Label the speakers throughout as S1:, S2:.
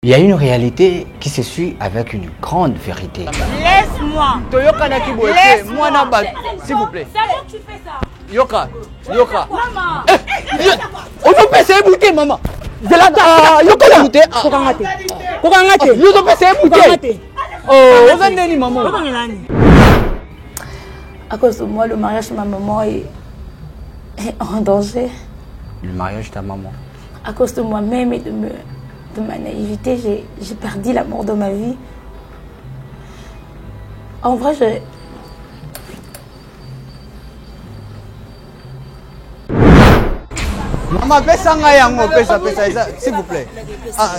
S1: Il y a une réalité qui se suit avec une grande vérité.
S2: Laisse-moi.
S3: Laisse-moi. S'il vous plaît.
S2: C'est bon que tu fais ça.
S3: Yoka.
S2: Maman.
S3: On peut passer bouteille, maman. De la Yoka la bouteille.
S2: Kokangate.
S3: Nous on passer bouteille. Oh, on va donner maman.
S4: À cause de moi, le mariage de ma maman est en danger.
S1: Le mariage de ta maman.
S4: À cause de moi-même et de ma naïveté, j'ai perdu l'amour de ma vie. En vrai,
S3: Maman, pesa nga yango, pesa, s'il vous plaît. Ah,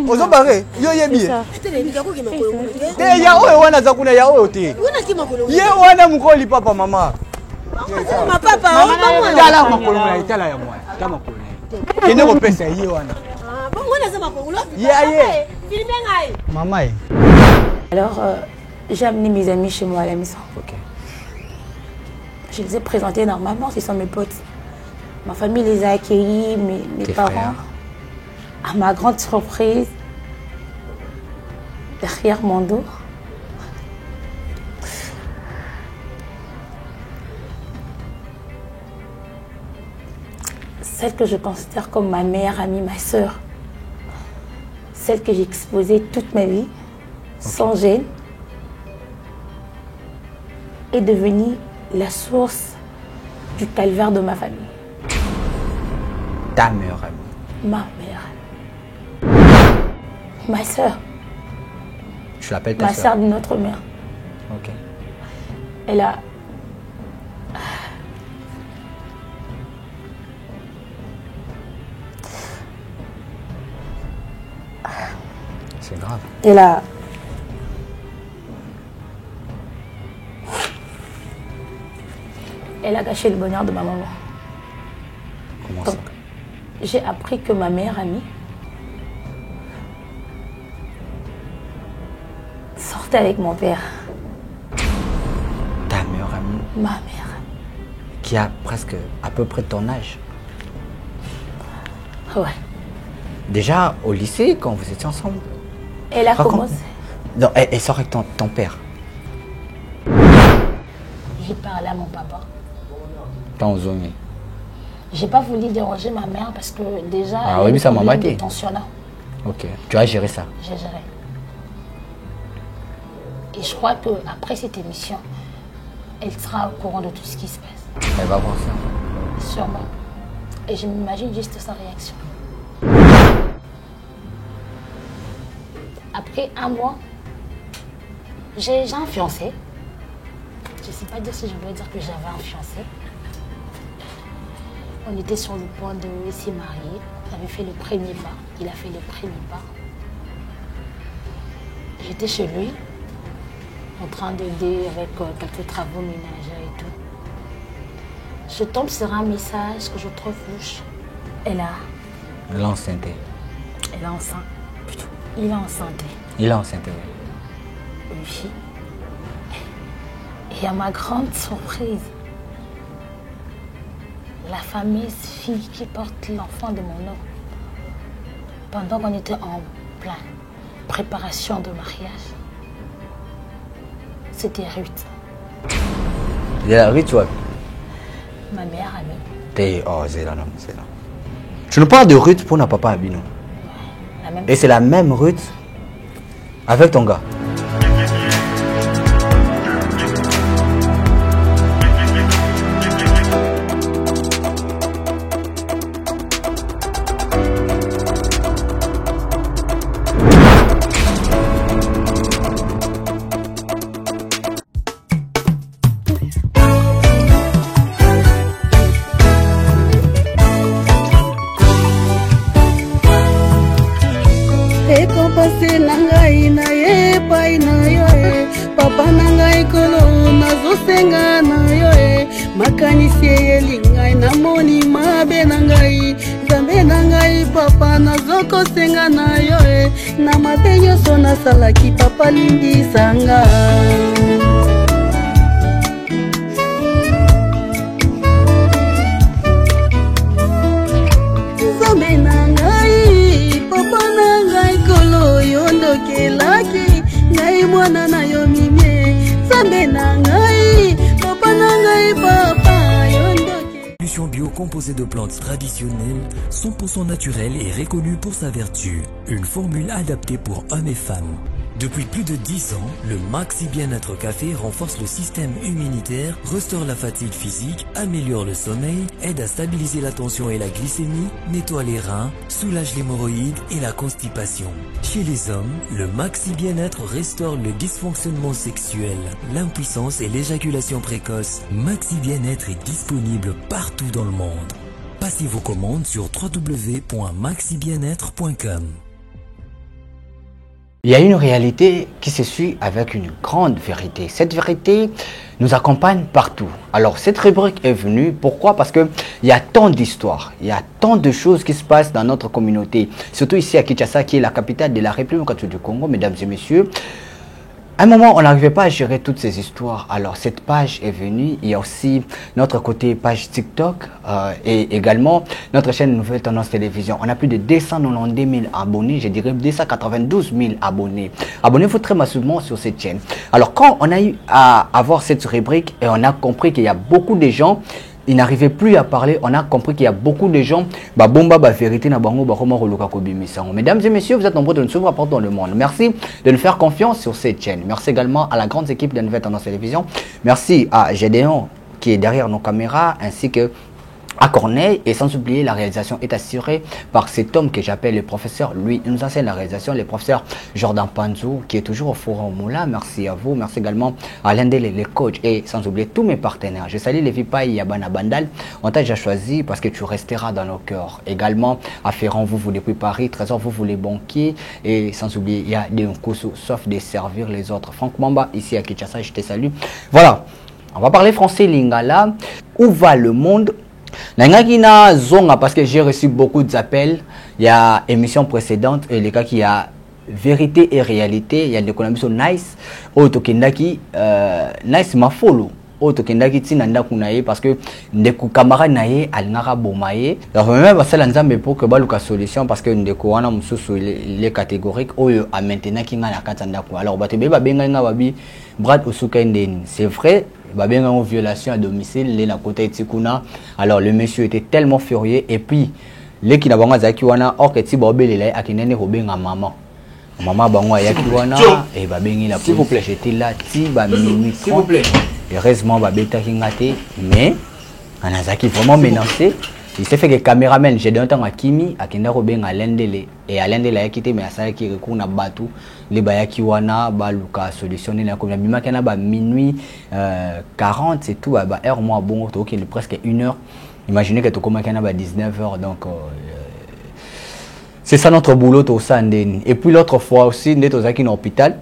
S3: ozo barré, yo yebi. Te ya oyo wana zakuna ya oyo te. Ye wana mukoli papa mama.
S2: Ma papa, on
S3: Tala makolo na tala ya mwana. Tala makolo. Kene ko pesa ye wana.
S2: Bon, on a ça makolo.
S3: Ye.
S2: Filmez ngai.
S3: Maman.
S4: alors j'ai amené mes amis chez moi à la maison.
S1: Ok.
S4: Je les ai présentés normalement, ce sont mes potes. Ma famille les a accueillis, mes parents.
S1: Frères.
S4: À ma grande surprise, derrière mon dos, celle que je considère comme ma meilleure amie, ma sœur, celle que j'ai exposée toute ma vie, sans gêne, est devenue la source du calvaire de ma famille.
S1: Ta meilleure amie.
S4: Ma meilleure amie. Ma sœur.
S1: Je l'appelle ta
S4: Ma
S1: sœur.
S4: sœur d'une autre mère.
S1: Ok.
S4: Elle a...
S1: C'est grave.
S4: Elle a gâché le bonheur de ma maman.
S1: Comment ça?
S4: Donc, j'ai appris que ma meilleure amie sortait avec mon père.
S1: Ta meilleure amie
S4: Ma meilleure amie.
S1: qui a presque à peu près ton âge.
S4: Ouais.
S1: Déjà au lycée quand vous étiez ensemble.
S4: Elle a
S1: Raconte.
S4: commencé.
S1: Non, elle sort avec ton père.
S4: J'ai parlé à mon papa.
S1: Dans zone.
S4: J'ai pas voulu déranger ma mère parce que déjà,
S1: Ah
S4: elle
S1: oui,
S4: a
S1: mais ça
S4: des
S1: m'a
S4: problèmes
S1: maté.
S4: de tensionnat.
S1: Ok. Tu as géré ça.
S4: J'ai géré. Et je crois qu'après cette émission, elle sera au courant de tout ce qui se passe.
S1: Elle va voir ça.
S4: Sûrement. Et je m'imagine juste sa réaction. Après un mois, j'ai un fiancé. Je ne sais pas dire si je veux dire que j'avais un fiancé. On était sur le point de se marier. On avait fait le premier pas. Il a fait le premier pas. J'étais chez lui, en train d'aider avec quelques travaux ménagers et tout. Je tombe sur un message que je trouve louche.
S1: L'enceinte.
S4: Elle est enceinte. Plutôt, il est enceinte.
S1: Il est enceinte.
S4: Oui. Et à ma grande surprise, la fameuse fille qui porte l'enfant de mon nom, pendant qu'on était en pleine préparation de mariage, c'était Ruth,
S1: Il est la Ruth, tu vois.
S4: ma meilleure amie.
S1: Oh, c'est là, non, c'est là. Tu nous parles de Ruth pour notre papa Abino.
S4: La même.
S1: Et c'est la même Ruth avec ton gars.
S5: Ekopase na ngai na ye pai na yo e papa na ngai kolo nazosenga na yo e makanisi eyeli ngai namoni mabe na ngai nzambe na ngai papa nazokosenga na yo e na mabe nyonso nasalaki papa lindisanga. Nzambe na ngai papa na ngai
S6: composée de plantes traditionnelles, 100% naturelles et reconnue pour sa vertu. Une formule adaptée pour hommes et femmes. Depuis plus de 10 ans, le Maxi Bien-être Café renforce le système immunitaire, restaure la fatigue physique, améliore le sommeil, aide à stabiliser la tension et la glycémie, nettoie les reins, soulage l'hémorroïde et la constipation. Chez les hommes, le Maxi Bien-être restaure le dysfonctionnement sexuel, l'impuissance et l'éjaculation précoce. Maxi Bien-être est disponible partout dans le monde. Passez vos commandes sur www.maxibienêtre.com.
S1: Il y a une réalité qui se suit avec une grande vérité. Cette vérité nous accompagne partout. Alors cette rubrique est venue, pourquoi? Parce qu'il y a tant d'histoires, il y a tant de choses qui se passent dans notre communauté, surtout ici à Kinshasa, qui est la capitale de la République du Congo, mesdames et messieurs. À un moment, on n'arrivait pas à gérer toutes ces histoires. Alors, cette page est venue. Il y a aussi notre côté page TikTok et également notre chaîne Nouvelle Tendance Télévision. On a plus de 290 000 abonnés, je dirais 292 000 abonnés. Abonnez-vous très massivement sur cette chaîne. Alors, quand on a eu à avoir cette rubrique et on a compris qu'il y a beaucoup de gens, ils n'arrivaient plus à parler, on a compris qu'il y a beaucoup de gens, vérité na bango, mesdames et messieurs, vous êtes nombreux de nous suivre partout dans le monde. Merci de nous faire confiance sur cette chaîne. Merci également à la grande équipe de Nouvelle Tendance Télévision. Merci à Gédéon qui est derrière nos caméras, ainsi que à Corneille, et sans oublier la réalisation est assurée par cet homme que j'appelle le professeur. Lui, il nous enseigne la réalisation, le professeur Jordan Panzou, qui est toujours au forum Moula. Merci à vous. Merci également à l'un des les coachs et sans oublier tous mes partenaires. Je salue les Vipaï Yabana Bandal. On t'a déjà choisi parce que tu resteras dans nos cœurs. Également à Ferrand, vous depuis Paris, Trésor, vous les banquiers, et sans oublier, il y a des Nkosu, sauf de servir les autres. Franck Mamba, ici à Kinshasa, je te salue. Voilà, on va parler français lingala. Où va le monde? Nangakina zonga, parce que j'ai reçu beaucoup d'appels. Il y a émission précédente et les cas qui a vérité et réalité. Il y a des économistes nice. Otokendaki nice ma follow. Otokendaki tinanda kunaye parce que ndeku camarade naye alingara bomaye. Alors même ça l'ensemble pour que baluka solution parce que ndeku wana mususu les catégoriques oyo a maintenant kinga na katanda ko. Alors batebe ba benga nga babi Brad Osuka ndeni. C'est vrai. En violation à domicile, les na côté tikuna. Alors le monsieur était tellement furieux et puis les qui n'a pas zaki wana or que ti bobele la akinene robenga maman. Maman bango yaki wana et ba bengi la s'il vous plaît, j'étais là ti ba minuit s'il vous plaît. Heureusement ba beta kingate mais anazaki vraiment menacé. Il s'est fait que caméraman, j'ai donné un temps à Kimi, à Kenda Robin à l'Endele, et à l'Endele, il a quitté, mais à ça, qui recourt à Batou, les Bayaki Wana, Baluka, solutionné, la commune, Bima Kana, minuit 40, c'est tout, heure, moi, bon, il est presque 1 heure. Imaginez que tu commences à 19 heures, donc, c'est ça notre boulot, tout ça, et puis l'autre fois aussi, nous sommes dans l'hôpital.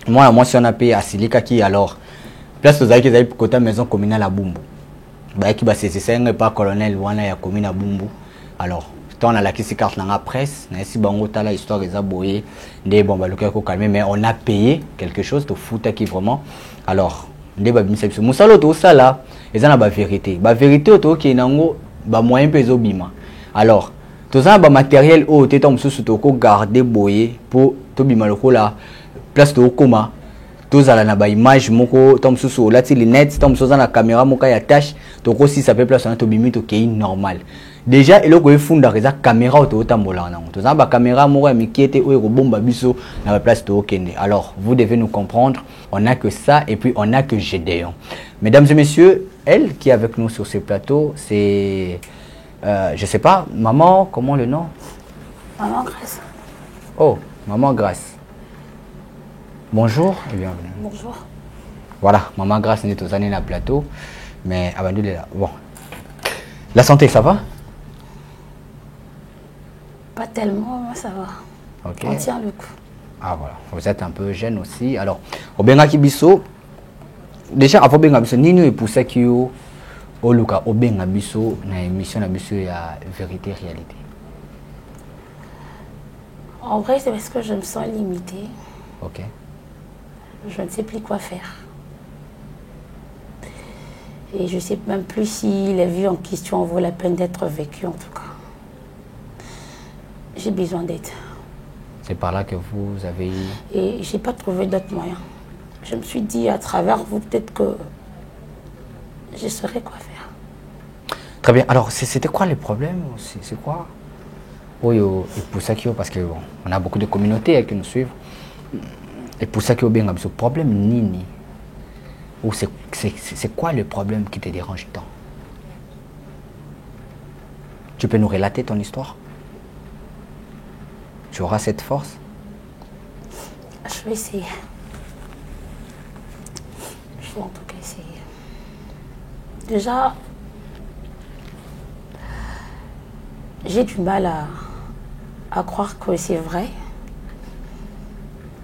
S1: Moi, si on a payé à Silika, qui alors, place aux Aïkis, pour côté maison communale à Bumbu. C'est pas colonel wana ya commune à Bumbu. Alors on a la carte dans la presse si bango tala histoire des aboyés des bon ba ko calmer mais on a payé quelque chose de foot qui vraiment alors ndé ba bimisa biso musalo to sala ezana ba vérité to ki nango ba moyen peso bima alors to ça ba matériel o teto mususu to ko garder boyé pour to bima lokola place to koma tozala na ba image moko tom susu lati lunettes tom soza na caméra moka ya tâche to ko si ça peut place na to bimi to kei normal déjà eloko efunda reza caméra to tambola na to za ba caméra moko ya mikiete o ko bomba biso na ba place to kende. Alors vous devez nous comprendre, on n'a que ça et puis on n'a que Gédéon. Mesdames et messieurs, elle qui est avec nous sur ce plateau, c'est je sais pas, maman, comment le nom?
S4: Maman Grâce.
S1: Oh, maman Grâce. Bonjour et bienvenue.
S4: Bonjour.
S1: Voilà, maman Grâce n'est aux années dans le plateau, mais Abandou est là. Bon. La santé, ça va?
S4: Pas tellement, ça va.
S1: Ok.
S4: On tient le coup.
S1: Ah voilà, vous êtes un peu jeune aussi. Alors, au Benga Kibiso, déjà avant Benga Biso, Nino et pour ça qui au Luka, au Benga Biso, na émission na Biso, il y a vérité, réalité.
S4: En vrai, c'est parce que je me sens limitée.
S1: Ok.
S4: Je ne sais plus quoi faire. Et je ne sais même plus si la vie en question vaut la peine d'être vécue, en tout cas. J'ai besoin d'aide.
S1: C'est par là que vous avez...
S4: Et je n'ai pas trouvé d'autres moyens. Je me suis dit, à travers vous, peut-être que je saurais quoi faire.
S1: Très bien. Alors, c'était quoi le problème? C'est quoi? Oui, et pour ça parce que bon, on a beaucoup de communautés qui nous suivent. Et pour ça qu'il y a ce problème nini. Ou c'est quoi le problème qui te dérange tant? Tu peux nous relater ton histoire? Tu auras cette force?
S4: Je vais essayer. Je vais en tout cas essayer. Déjà, j'ai du mal à croire que c'est vrai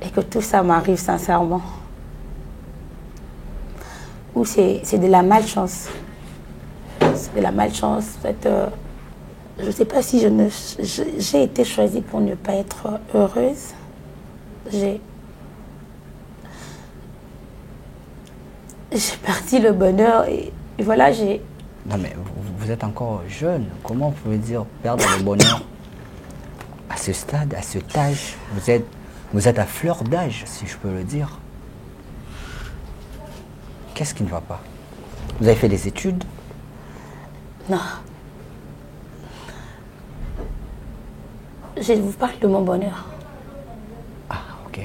S4: et que tout ça m'arrive sincèrement. Ou c'est de la malchance. C'est de la malchance. Je ne sais pas si j'ai été choisie pour ne pas être heureuse. J'ai perdu le bonheur et voilà, j'ai...
S1: Non mais vous êtes encore jeune. Comment vous pouvez dire perdre le bonheur à ce stade, à cet âge? Vous êtes à fleur d'âge, si je peux le dire. Qu'est-ce qui ne va pas? Vous avez fait des études?
S4: Non. Je vous parle de mon bonheur.
S1: Ah, ok.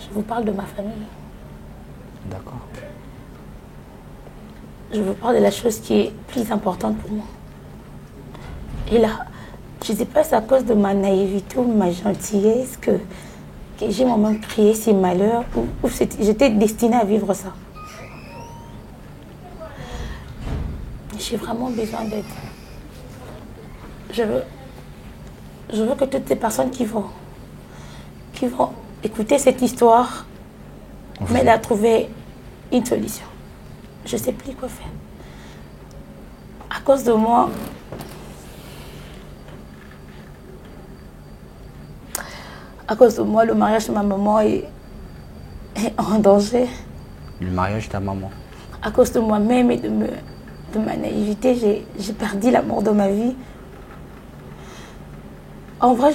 S4: Je vous parle de ma famille.
S1: D'accord.
S4: Je vous parle de la chose qui est plus importante pour moi. Et là, je ne sais pas, c'est à cause de ma naïveté ou ma gentillesse que j'ai moi-même créé ces malheurs ou j'étais destinée à vivre ça. J'ai vraiment besoin d'aide. Je veux que toutes ces personnes qui vont écouter cette histoire m'aident à trouver une solution. Je ne sais plus quoi faire. À cause de moi, le mariage de ma maman est en danger.
S1: Le mariage de ta maman?
S4: À cause de moi-même et de ma naïveté, j'ai perdu l'amour de ma vie. En vrai,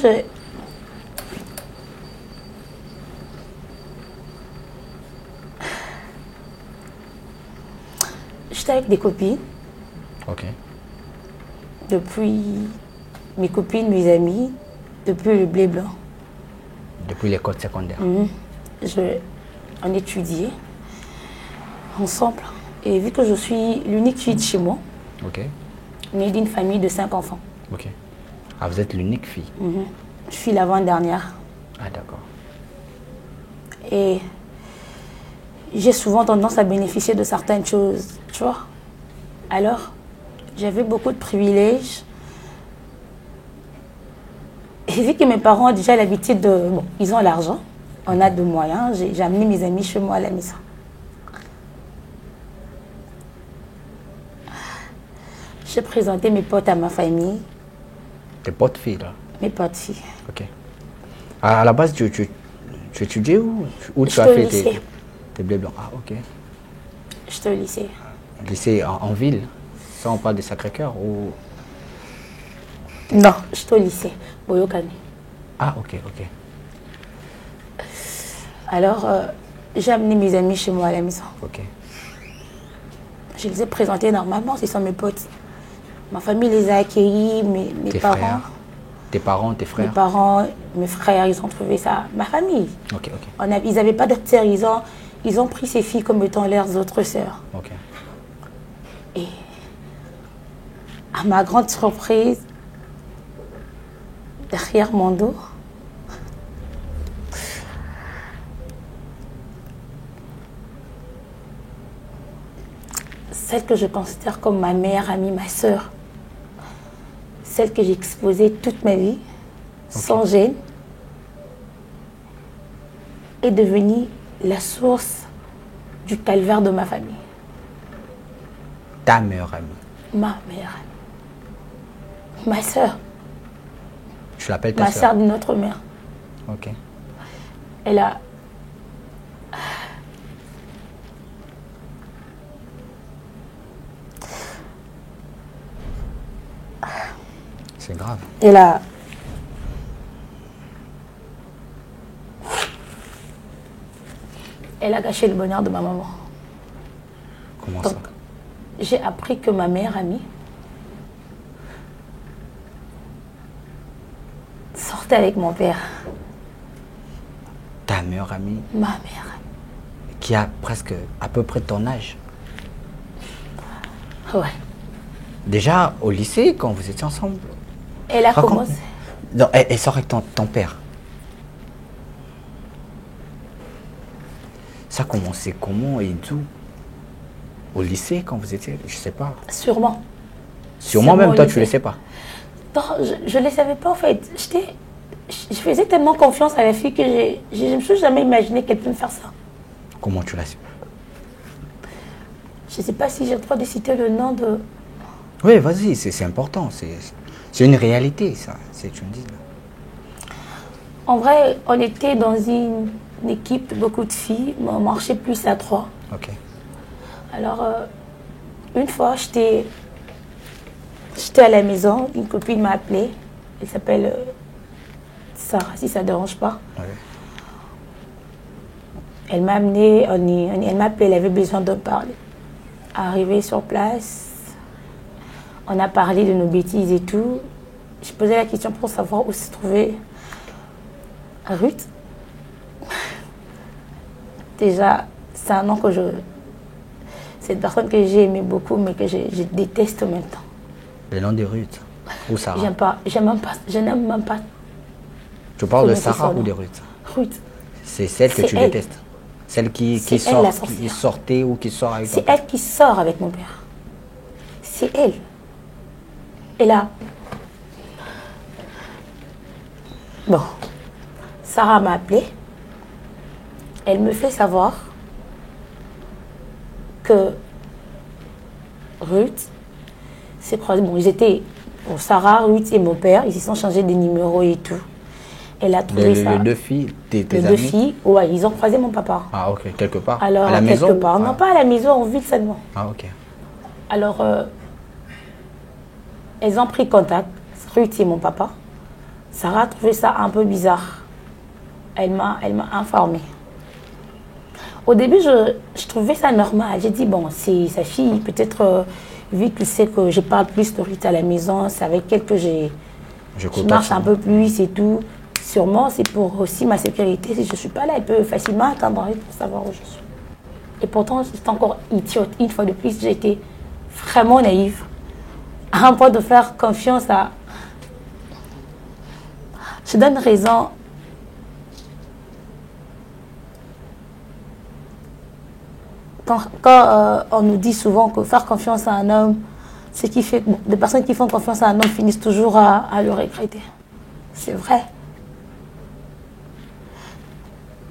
S4: j'étais avec des copines.
S1: Ok.
S4: Depuis mes copines, mes amis, depuis le blé blanc.
S1: Depuis l'école secondaire.
S4: On étudiait ensemble. Et vu que je suis l'unique fille de chez moi,
S1: ok,
S4: née d'une famille de 5 enfants.
S1: Ok. Ah, vous êtes l'unique fille?
S4: Je suis l'avant-dernière.
S1: Ah, d'accord.
S4: Et j'ai souvent tendance à bénéficier de certaines choses, tu vois. Alors, j'avais beaucoup de privilèges. Et vu que mes parents ont déjà l'habitude de... Bon, ils ont l'argent, on a de moyens, j'ai amené mes amis chez moi à la maison. J'ai présenté mes potes à ma famille.
S1: Tes potes filles, là?
S4: Mes potes filles.
S1: Ok. À la base, tu étudiais où tu as fait tes blés blancs? Ah, ok.
S4: J'étais au lycée.
S1: Lycée en ville? Ça, on parle de Sacré-Cœur ou...
S4: Non, j'étais au lycée, Boyokani.
S1: Ah, ok, ok.
S4: Alors, j'ai amené mes amis chez moi à la maison.
S1: Ok.
S4: Je les ai présentés normalement, ce sont mes potes. Ma famille les a accueillis, mes parents.
S1: Frères. Tes parents, tes frères?
S4: Mes parents, mes frères, ils ont trouvé ça. Ma famille.
S1: Ok, ok.
S4: Ils n'avaient pas d'autres sœurs, ils ont pris ces filles comme étant leurs autres sœurs.
S1: Ok.
S4: Et à ma grande surprise, derrière mon dos, celle que je considère comme ma meilleure amie, ma sœur, celle que j'ai exposée toute ma vie, sans gêne, est devenue la source du calvaire de ma famille.
S1: Ta meilleure amie?
S4: Ma meilleure amie. Ma sœur.
S1: Tu l'appelles ta sœur?
S4: Ma sœur de notre mère.
S1: Ok.
S4: Elle a...
S1: C'est grave.
S4: Elle a... Elle a gâché le bonheur de ma maman.
S1: Comment
S4: Donc,
S1: ça?
S4: j'ai appris que ma meilleure amie sortais avec mon père.
S1: Ta meilleure amie?
S4: Ma meilleure amie.
S1: Qui a presque à peu près ton âge?
S4: Ouais.
S1: Déjà au lycée, quand vous étiez ensemble?
S4: Elle a commencé.
S1: Non, elle sort avec ton père. Ça a commencé comment et d'où? Au lycée, quand vous étiez, je sais pas.
S4: Sûrement.
S1: Sûrement même, toi, tu ne le sais pas.
S4: Non, je ne le savais pas en fait. Je faisais tellement confiance à la fille que je ne me suis jamais imaginé qu'elle peut me faire ça.
S1: Comment tu l'as su?
S4: Je ne sais pas si j'ai le droit de citer le nom de...
S1: Oui, vas-y, c'est important. C'est une réalité, ça. Tu me dis là.
S4: En vrai, on était dans une équipe de beaucoup de filles, mais on marchait plus à 3.
S1: Ok.
S4: Alors, une fois, j'étais à la maison, une copine m'a appelée. Elle s'appelle Sarah, si ça ne dérange pas.
S1: Ouais.
S4: Elle m'a amenée, elle m'a appelé, elle avait besoin de parler. Arrivée sur place, on a parlé de nos bêtises et tout. Je posais la question pour savoir où se trouvait Ruth. Déjà, c'est un nom que c'est une personne que j'ai aimé beaucoup, mais que je déteste en même temps.
S1: Le nom de Ruth ou Sarah?
S4: Je n'aime même pas.
S1: Tu parles de Sarah ou de Ruth?
S4: Ruth.
S1: C'est celle que tu détestes? Celle qui sortait ou qui sort avec ton père?
S4: C'est elle qui sort avec mon père. C'est elle. Et là, bon, Sarah m'a appelée. Elle me fait savoir que Ruth s'est croisée. Bon, ils étaient, bon, Sarah, Ruth et mon père, ils se sont changés des numéros et tout. Elle a trouvé ça.
S1: Les deux filles, tes
S4: les
S1: amies?
S4: deux filles, ouais, ils ont croisé mon papa.
S1: Ah, ok, quelque part.
S4: Alors,
S1: à la maison?
S4: Quelque part. Non, pas à la maison, en ville seulement.
S1: Ah, ok.
S4: Alors, elles ont pris contact, Ruth et mon papa. Sarah a trouvé ça un peu bizarre. Elle m'a informée. Au début, je trouvais ça normal. J'ai dit, bon, c'est sa fille, peut-être, vu qu'il sait que je parle plus de Ruth à la maison, c'est avec elle que je marche un peu plus et tout. Sûrement, c'est pour aussi ma sécurité. Si je ne suis pas là, elle peut facilement attendre pour savoir où je suis. Et pourtant, j'étais encore idiote. Une fois de plus, j'ai été vraiment naïve. À un point de faire confiance à... Je donne raison. Quand on nous dit souvent que faire confiance à un homme, ce qui fait que des personnes qui font confiance à un homme finissent toujours à le regretter. C'est vrai.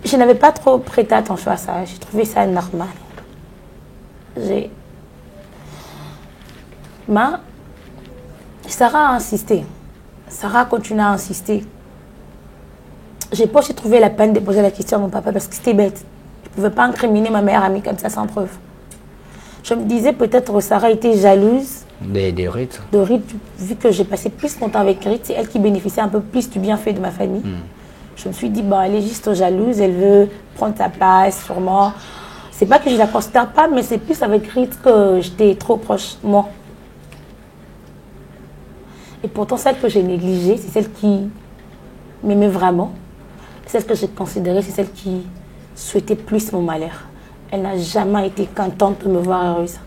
S4: Je n'avais pas trop prêté attention à ça. J'ai trouvé ça normal. Mais Sarah a insisté. Sarah a continué à insister. J'ai pas aussi trouvé la peine de poser la question à mon papa parce que c'était bête. Je ne pouvais pas incriminer ma meilleure amie comme ça sans preuve. Je me disais peut-être que Sarah était jalouse
S1: de Ruth.
S4: De Ruth, vu que j'ai passé plus de temps avec Ruth, c'est elle qui bénéficiait un peu plus du bienfait de ma famille. Je me suis dit, bon, elle est juste jalouse, elle veut prendre sa place, sûrement. C'est pas que je la considère pas, mais c'est plus avec Ruth que j'étais trop proche, moi. Et pourtant, celle que j'ai négligée, c'est celle qui m'aimait vraiment. Celle que j'ai considérée, c'est celle qui souhaitait plus mon malheur. Elle n'a jamais été contente de me voir heureuse.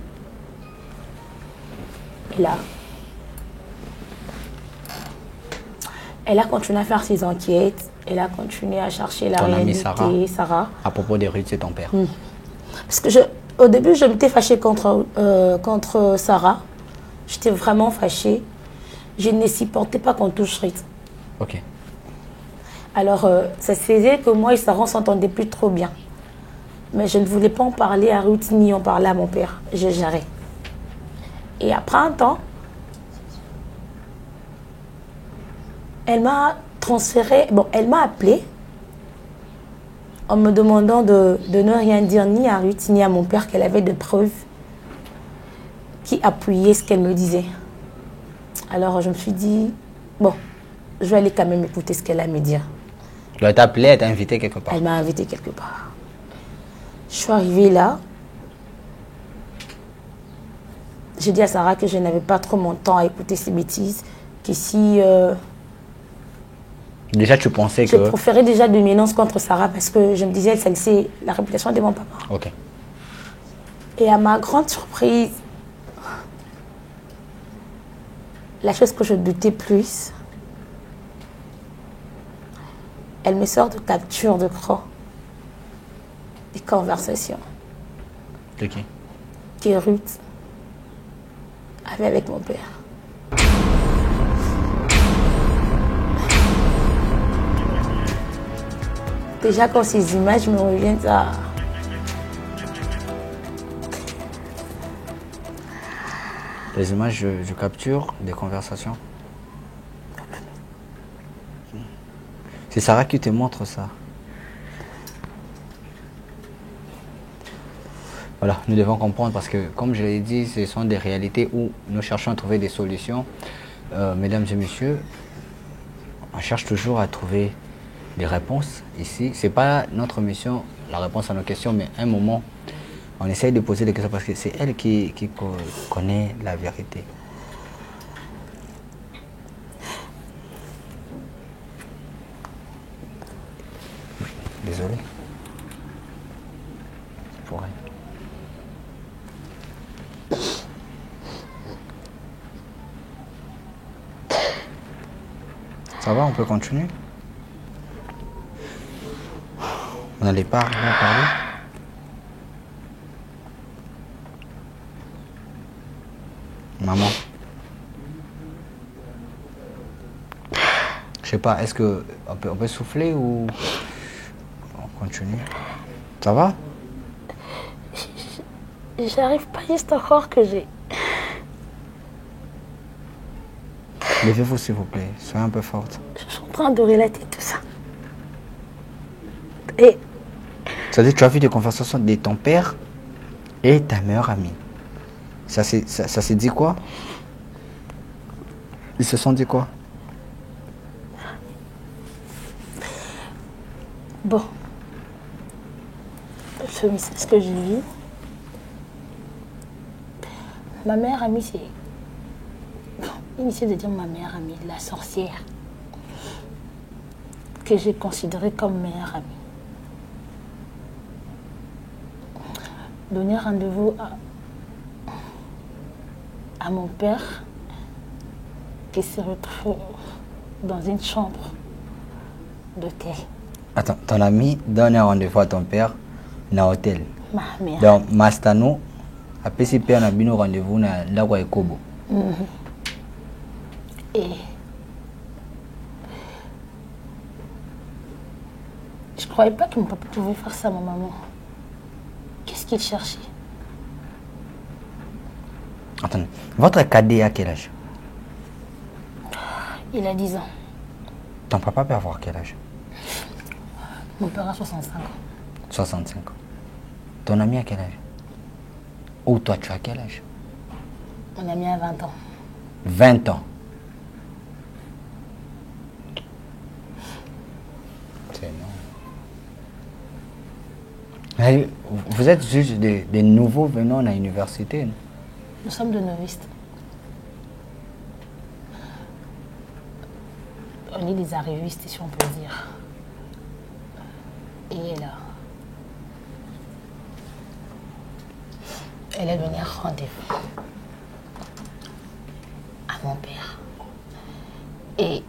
S4: Et là, elle a continué à faire ses enquêtes. Elle a continué à chercher la réalité. Sarah.
S1: À propos de Ruth, c'est ton père.
S4: Parce que au début, je m'étais fâchée contre Sarah. J'étais vraiment fâchée. Je ne supportais pas qu'on touche Ruth.
S1: Ok.
S4: Alors, ça se faisait que moi et Sarah, on ne s'entendait plus trop bien. Mais je ne voulais pas en parler à Ruth ni en parler à mon père. Je gérais. Et après un temps, elle m'a transféré, bon, elle m'a appelé en me demandant de ne rien dire ni à Ruth ni à mon père, qu'elle avait des preuves qui appuyaient ce qu'elle me disait. Alors je me suis dit, bon, je vais aller quand même écouter ce qu'elle a à me dire.
S1: Elle t'a appelé, elle t'a invité quelque part?
S4: Elle m'a invité quelque part. Je suis arrivée là. J'ai dit à Sarah que je n'avais pas trop mon temps à écouter ces bêtises, que si
S1: Déjà, tu pensais
S4: Je
S1: que...
S4: préférais déjà dominance contre Sarah parce que je me disais, ça c'est la réputation de mon papa.
S1: Ok.
S4: Et à ma grande surprise, la chose que je doutais plus, elle me sort de capture de cran des conversations
S1: De qui?
S4: que Ruth avait avec mon père. Déjà quand ces images me reviennent, ça...
S1: Les images, je capture des conversations. C'est Sarah qui te montre ça. Voilà, nous devons comprendre parce que, comme je l'ai dit, ce sont des réalités où nous cherchons à trouver des solutions. Mesdames et messieurs, on cherche toujours à trouver des réponses ici. Ce n'est pas notre mission, la réponse à nos questions, mais à un moment, on essaye de poser des questions parce que c'est elle qui connaît la vérité. Désolé. Pour elle. Ça va, on peut continuer? On n'allait pas rien parler? Maman. Je sais pas, est-ce que on peut souffler ou on continue? Ça va?
S4: J'arrive pas juste à croire que j'ai...
S1: Levez-vous s'il vous plaît, soyez un peu forte.
S4: Je suis en train de relater tout ça. Et
S1: C'est-à-dire que tu as vu des conversations de ton père et ta meilleure amie. Ça s'est dit quoi? Ils se sont dit quoi?
S4: bon, ce que j'ai vu, ma meilleure amie, c'est... Initié de dire ma meilleure amie, la sorcière, que j'ai considérée comme meilleure amie. Donner rendez-vous à mon père qui se retrouve dans une chambre d'hôtel.
S1: Attends, ton ami donne un rendez-vous à ton père dans l'hôtel.
S4: Ma mère.
S1: Donc, Mastano a fait père un rendez-vous dans l'Agua et Kobo.
S4: Et je croyais pas que mon papa pouvait faire ça à ma maman. Qu'est-ce qu'il cherchait?
S1: Attends, votre cadet a quel âge?
S4: Il a 10 ans.
S1: Ton papa peut avoir quel âge?
S4: Mon père a 65 ans.
S1: 65 ans. Ton ami a quel âge? Ou toi, tu as quel âge?
S4: Mon ami a 20 ans.
S1: 20 ans. C'est énorme. Vous êtes juste des nouveaux venants à l'université, non?
S4: Nous sommes de novices. On est des arrivistes, si on peut dire. Et là, elle a donné un rendez-vous à mon père. Et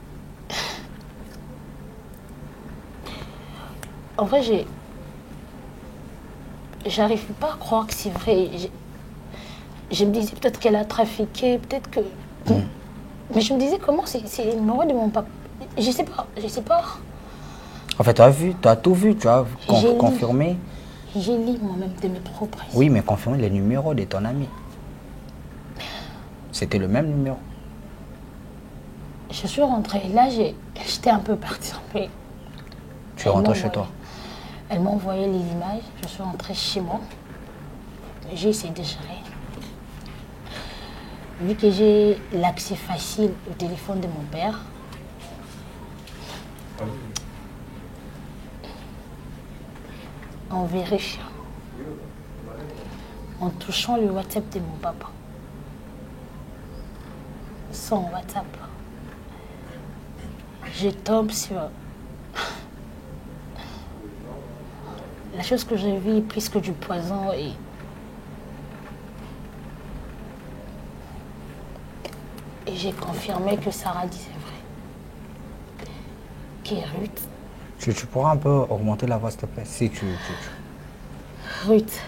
S4: en vrai, j'arrive pas à croire que c'est vrai. Je me disais peut-être qu'elle a trafiqué, peut-être que... Mais je me disais comment c'est le numéro de mon papa. Je sais pas.
S1: En fait, tu as vu, tu as tout vu, tu as confirmé.
S4: J'ai lu moi-même de mes propres yeux.
S1: Oui, mais confirmer les numéros de ton ami. C'était le même numéro.
S4: Je suis rentrée. Là, j'étais un peu perturbée.
S1: Tu es rentrée chez toi?
S4: Elle m'a envoyé les images. Je suis rentrée chez moi. J'ai essayé de gérer. Vu que j'ai l'accès facile au téléphone de mon père, en vérifiant, en touchant le WhatsApp de mon papa, son WhatsApp, je tombe sur la chose que j'ai vue plus que du poison et j'ai confirmé que Sarah disait vrai. Qui est Ruth.
S1: Tu pourras un peu augmenter la voix, s'il te plaît, si tu...
S4: Ruth.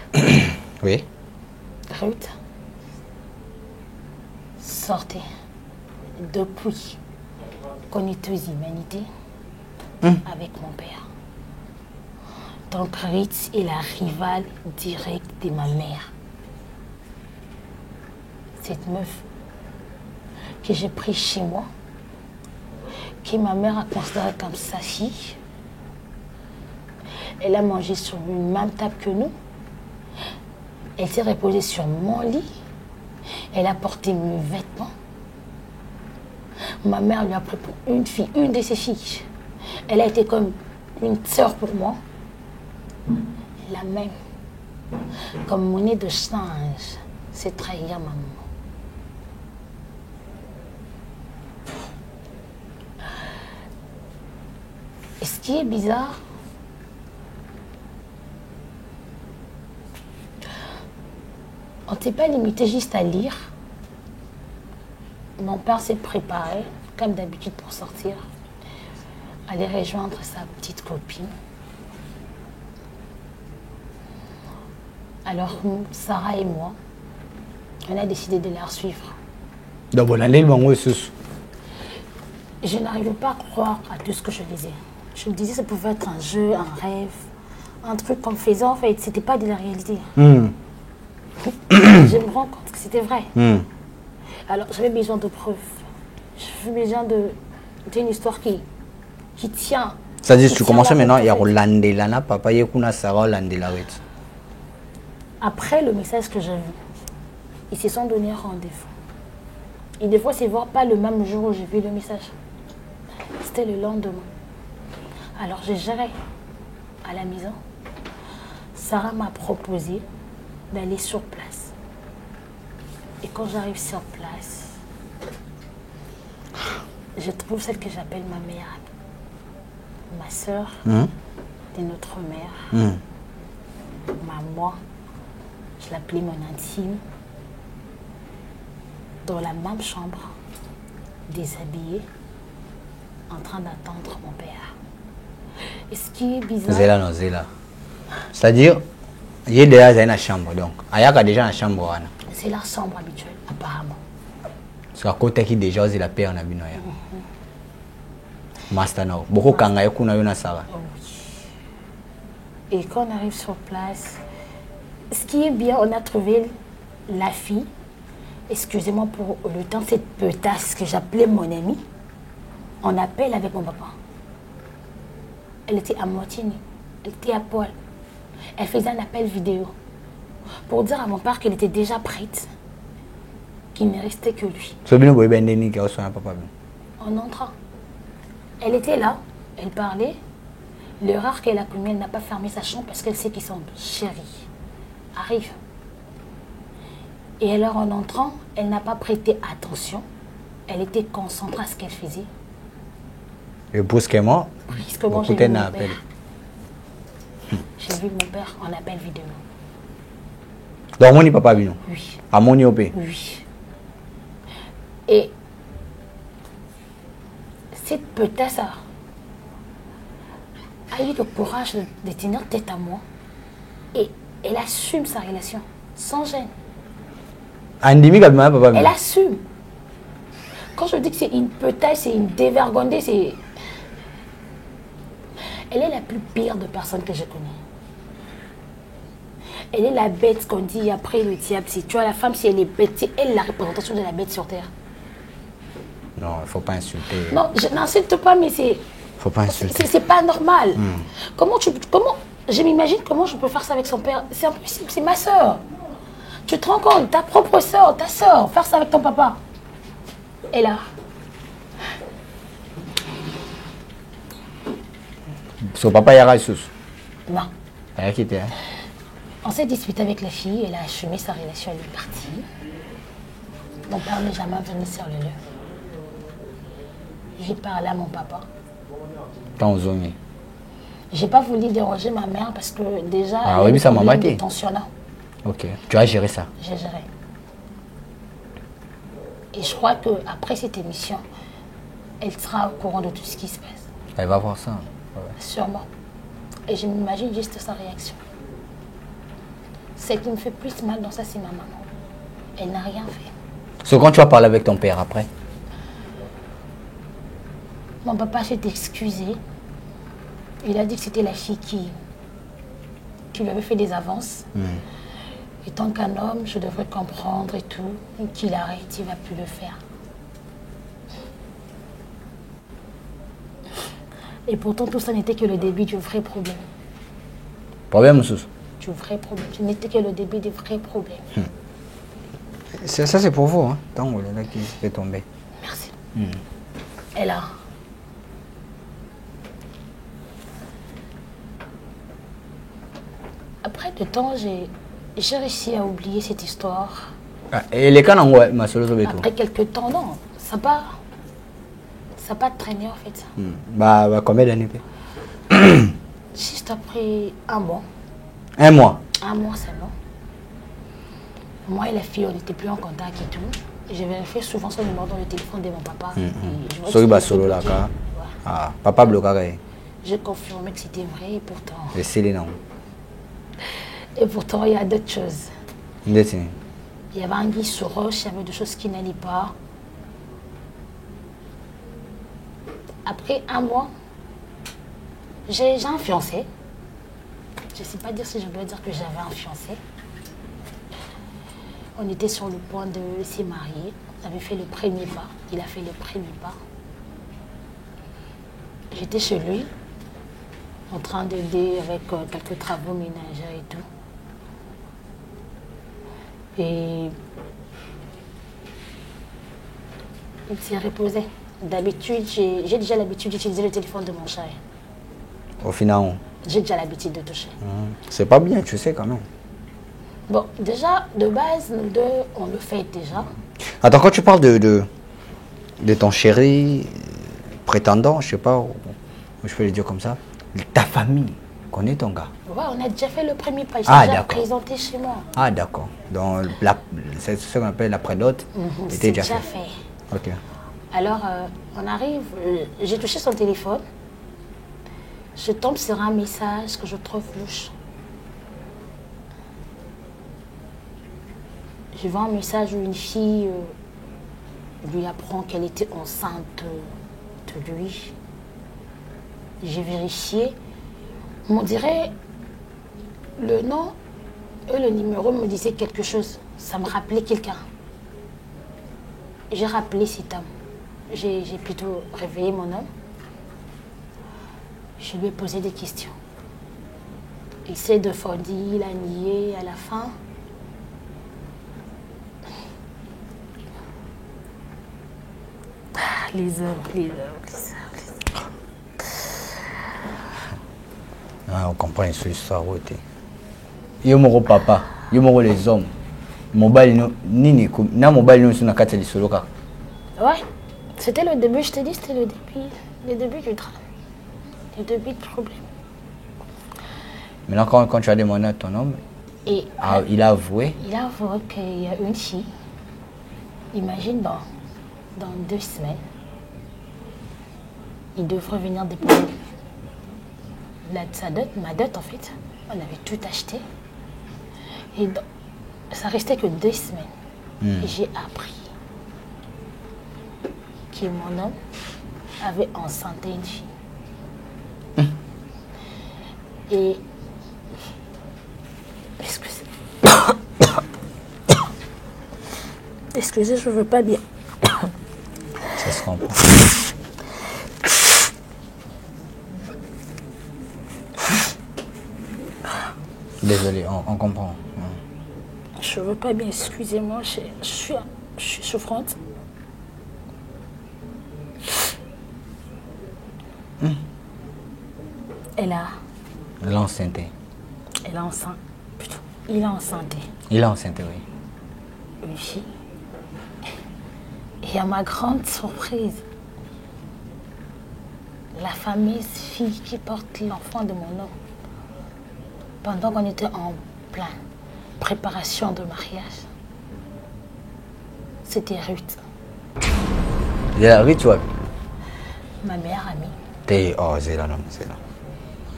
S1: Oui.
S4: Ruth sortait depuis Connecteuse Humanité avec mon père. Donc Ruth est la rivale directe de ma mère. Cette meuf que j'ai pris chez moi, que ma mère a considérée comme sa fille. Elle a mangé sur une même table que nous. Elle s'est reposée sur mon lit. Elle a porté mes vêtements. Ma mère lui a pris pour une fille, une de ses filles. Elle a été comme une sœur pour moi. La même. Comme monnaie de change. C'est trahir ma maman. Et ce qui est bizarre, on ne s'est pas limité juste à lire. Mon père s'est préparé, comme d'habitude, pour sortir, aller rejoindre sa petite copine. Alors, Sarah et moi, on a décidé de la suivre. Je n'arrivais pas à croire à tout ce que je lisais. Je me disais que ça pouvait être un jeu, un rêve, un truc qu'on me faisait. En fait, c'était pas de la réalité. Je me rends compte que c'était vrai. Alors, j'avais besoin de preuves. J'avais besoin d'une histoire qui tient.
S1: C'est-à-dire, tu commençais maintenant, il y a Rolandela, papa, il y a Sarah Rolandela.
S4: Après le message que j'ai vu, ils se sont donné rendez-vous. Et des fois, c'est voir pas le même jour où j'ai vu le message. C'était le lendemain. Alors, j'ai géré à la maison. Sarah m'a proposé d'aller sur place. Et quand j'arrive sur place, je trouve celle que j'appelle ma meilleure amie. Ma soeur de notre mère. Moi, je l'appelais mon intime. Dans la même chambre, déshabillée, en train d'attendre mon père. Et ce qui est bizarre...
S1: Zéla, non, Zéla. C'est-à-dire, il y a déjà dans la chambre, donc. Il y a déjà dans la chambre.
S4: C'est la chambre habituelle, apparemment.
S1: C'est à côté qui déjà c'est la paix en abinoya. Master now. Beaucoup kanga yakuna yona Sarah.
S4: Et quand on arrive sur place, ce qui est bien, on a trouvé la fille. Excusez-moi pour le temps, cette petasse que j'appelais mon amie, on appelle avec mon papa. Elle était à moitié nue, elle était à poil. Elle faisait un appel vidéo pour dire à mon père qu'elle était déjà prête, qu'il ne restait que lui. En entrant, elle était là, elle parlait. L'erreur qu'elle a commise, elle n'a pas fermé sa chambre parce qu'elle sait qu'ils sont chéris. Arrive. Et alors en entrant, elle n'a pas prêté attention. Elle était concentrée à ce qu'elle faisait.
S1: Et brusquement,
S4: j'ai vu mon père. J'ai vu mon père en appel vidéo.
S1: Donc mon papa vient.
S4: Oui.
S1: À mon opé.
S4: Oui. Et cette petite a eu le courage de tenir tête à moi. Et elle assume sa relation, sans gêne. Elle assume. Quand je dis que c'est une petite, c'est une dévergondée, c'est... Elle est la plus pire de personnes que je connais. Elle est la bête qu'on dit après le diable. Si tu vois la femme, si elle est bête, c'est elle la représentation de la bête sur terre.
S1: Non, il ne faut pas insulter.
S4: Non, je n'insulte pas, mais c'est...
S1: Faut pas insulter.
S4: C'est pas normal. Comment je m'imagine comment je peux faire ça avec son père. C'est impossible, c'est ma soeur. Tu te rends compte, ta propre soeur, ta soeur, faire ça avec ton papa. Et là.
S1: Son papa y a raison.
S4: Non.
S1: Elle a quitté.
S4: On s'est disputé avec la fille, elle a assumé sa relation, elle est partie. Mon père n'est jamais venu sur le lieu. J'ai parlé à mon papa.
S1: Quand vous avez...
S4: J'ai pas voulu déranger ma mère parce que déjà,
S1: Ah oui, ça m'a maté.
S4: Tensionnant.
S1: Ok, tu as géré ça.
S4: J'ai géré. Et je crois qu'après cette émission, elle sera au courant de tout ce qui se passe.
S1: Elle va voir ça. Ouais.
S4: Sûrement. Et je m'imagine juste sa réaction. Ce qui me fait plus mal dans ça, c'est ma maman. Elle n'a rien fait.
S1: C'est quand tu vas parler avec ton père après?
S4: Mon papa s'est excusé. Il a dit que c'était la fille qui lui avait fait des avances. Et tant qu'un homme, je devrais comprendre et tout. Et qu'il arrête, il ne va plus le faire. Et pourtant, tout ça n'était que le début du vrai problème.
S1: Problème, Moussous?
S4: Du vrai problème. Ce n'était que le début du vrai problème.
S1: Ça, c'est pour vous, hein? Tant que là qui fait tomber.
S4: Merci. Et là, après de temps, j'ai réussi à oublier cette histoire.
S1: Ah, et les canons, ouais, ma solo tout.
S4: Après quelques temps, non, ça n'a pas traîné en fait.
S1: Bah, combien d'années?
S4: Juste après un mois.
S1: Un mois?
S4: Un mois seulement. Moi et la fille, on n'était plus en contact et tout. J'ai vérifié souvent son numéro dans le téléphone de mon papa.
S1: Sorry, bah, solo là, quoi. Ah, papa bloqué.
S4: J'ai confirmé que c'était vrai et pourtant.
S1: C'est les noms.
S4: Et pourtant, il y a d'autres choses. Il y avait un guy sur roche, il y avait des choses qui n'allaient pas. Après un mois, j'ai un fiancé. Je ne sais pas dire si je dois dire que j'avais un fiancé. On était sur le point de se marier. On avait fait le premier pas. Il a fait le premier pas. J'étais chez lui, en train d'aider avec quelques travaux ménagers et tout. Et il s'est reposé. D'habitude, j'ai déjà l'habitude d'utiliser le téléphone de mon chat.
S1: Au final,
S4: j'ai déjà l'habitude de toucher.
S1: C'est pas bien, tu sais quand même.
S4: Bon, déjà, de base, nous deux, on le fait déjà.
S1: Attends, quand tu parles de ton chéri, prétendant, je sais pas, je peux le dire comme ça, ta famille connaît ton gars?
S4: Ouais, on a déjà fait le premier pas. Il
S1: Ah,
S4: s'est déjà présenté chez moi.
S1: Ah, d'accord. Donc, c'est ce qu'on appelle la prédote.
S4: C'est déjà fait.
S1: Ok.
S4: Alors, on arrive, j'ai touché son téléphone. Je tombe sur un message que je trouve louche. Je vois un message où une fille lui apprend qu'elle était enceinte de lui. J'ai vérifié. On dirait le nom et le numéro me disaient quelque chose. Ça me rappelait quelqu'un. J'ai rappelé cet homme. J'ai plutôt réveillé mon homme. Je lui ai posé des questions. Il s'est défendu, il a nié à la fin. Les heures.
S1: Ah, on comprend cette histoire. Yo mon papa, yo mon les hommes. Mobile nini na mobile nous na kati lisolo ka.
S4: Ouais, c'était le début, je te dis, c'était le début du drame. Le début du problème.
S1: Maintenant quand tu as demandé à ton homme, il a avoué.
S4: Il a avoué qu'il y a une fille. Imagine dans 2 semaines, il devrait venir déposer sa dot, ma dot en fait. On avait tout acheté. Et ça restait que 2 semaines. Et j'ai appris que mon homme avait enceinté une fille. Et excusez, je veux pas bien.
S1: Ça se comprend. Désolé, on comprend.
S4: Je veux pas bien, excusez-moi, je suis souffrante. Elle a
S1: enceinte.
S4: Elle est enceinte. Putain, il a enceinté.
S1: Il a enceinte, oui.
S4: Une fille. Et à ma grande surprise, la fameuse fille qui porte l'enfant de mon homme, pendant qu'on était en plein préparation de mariage, c'était Ruth.
S1: Ruth, tu vois.
S4: Ma meilleure amie.
S1: Oh, c'est là, non, c'est là.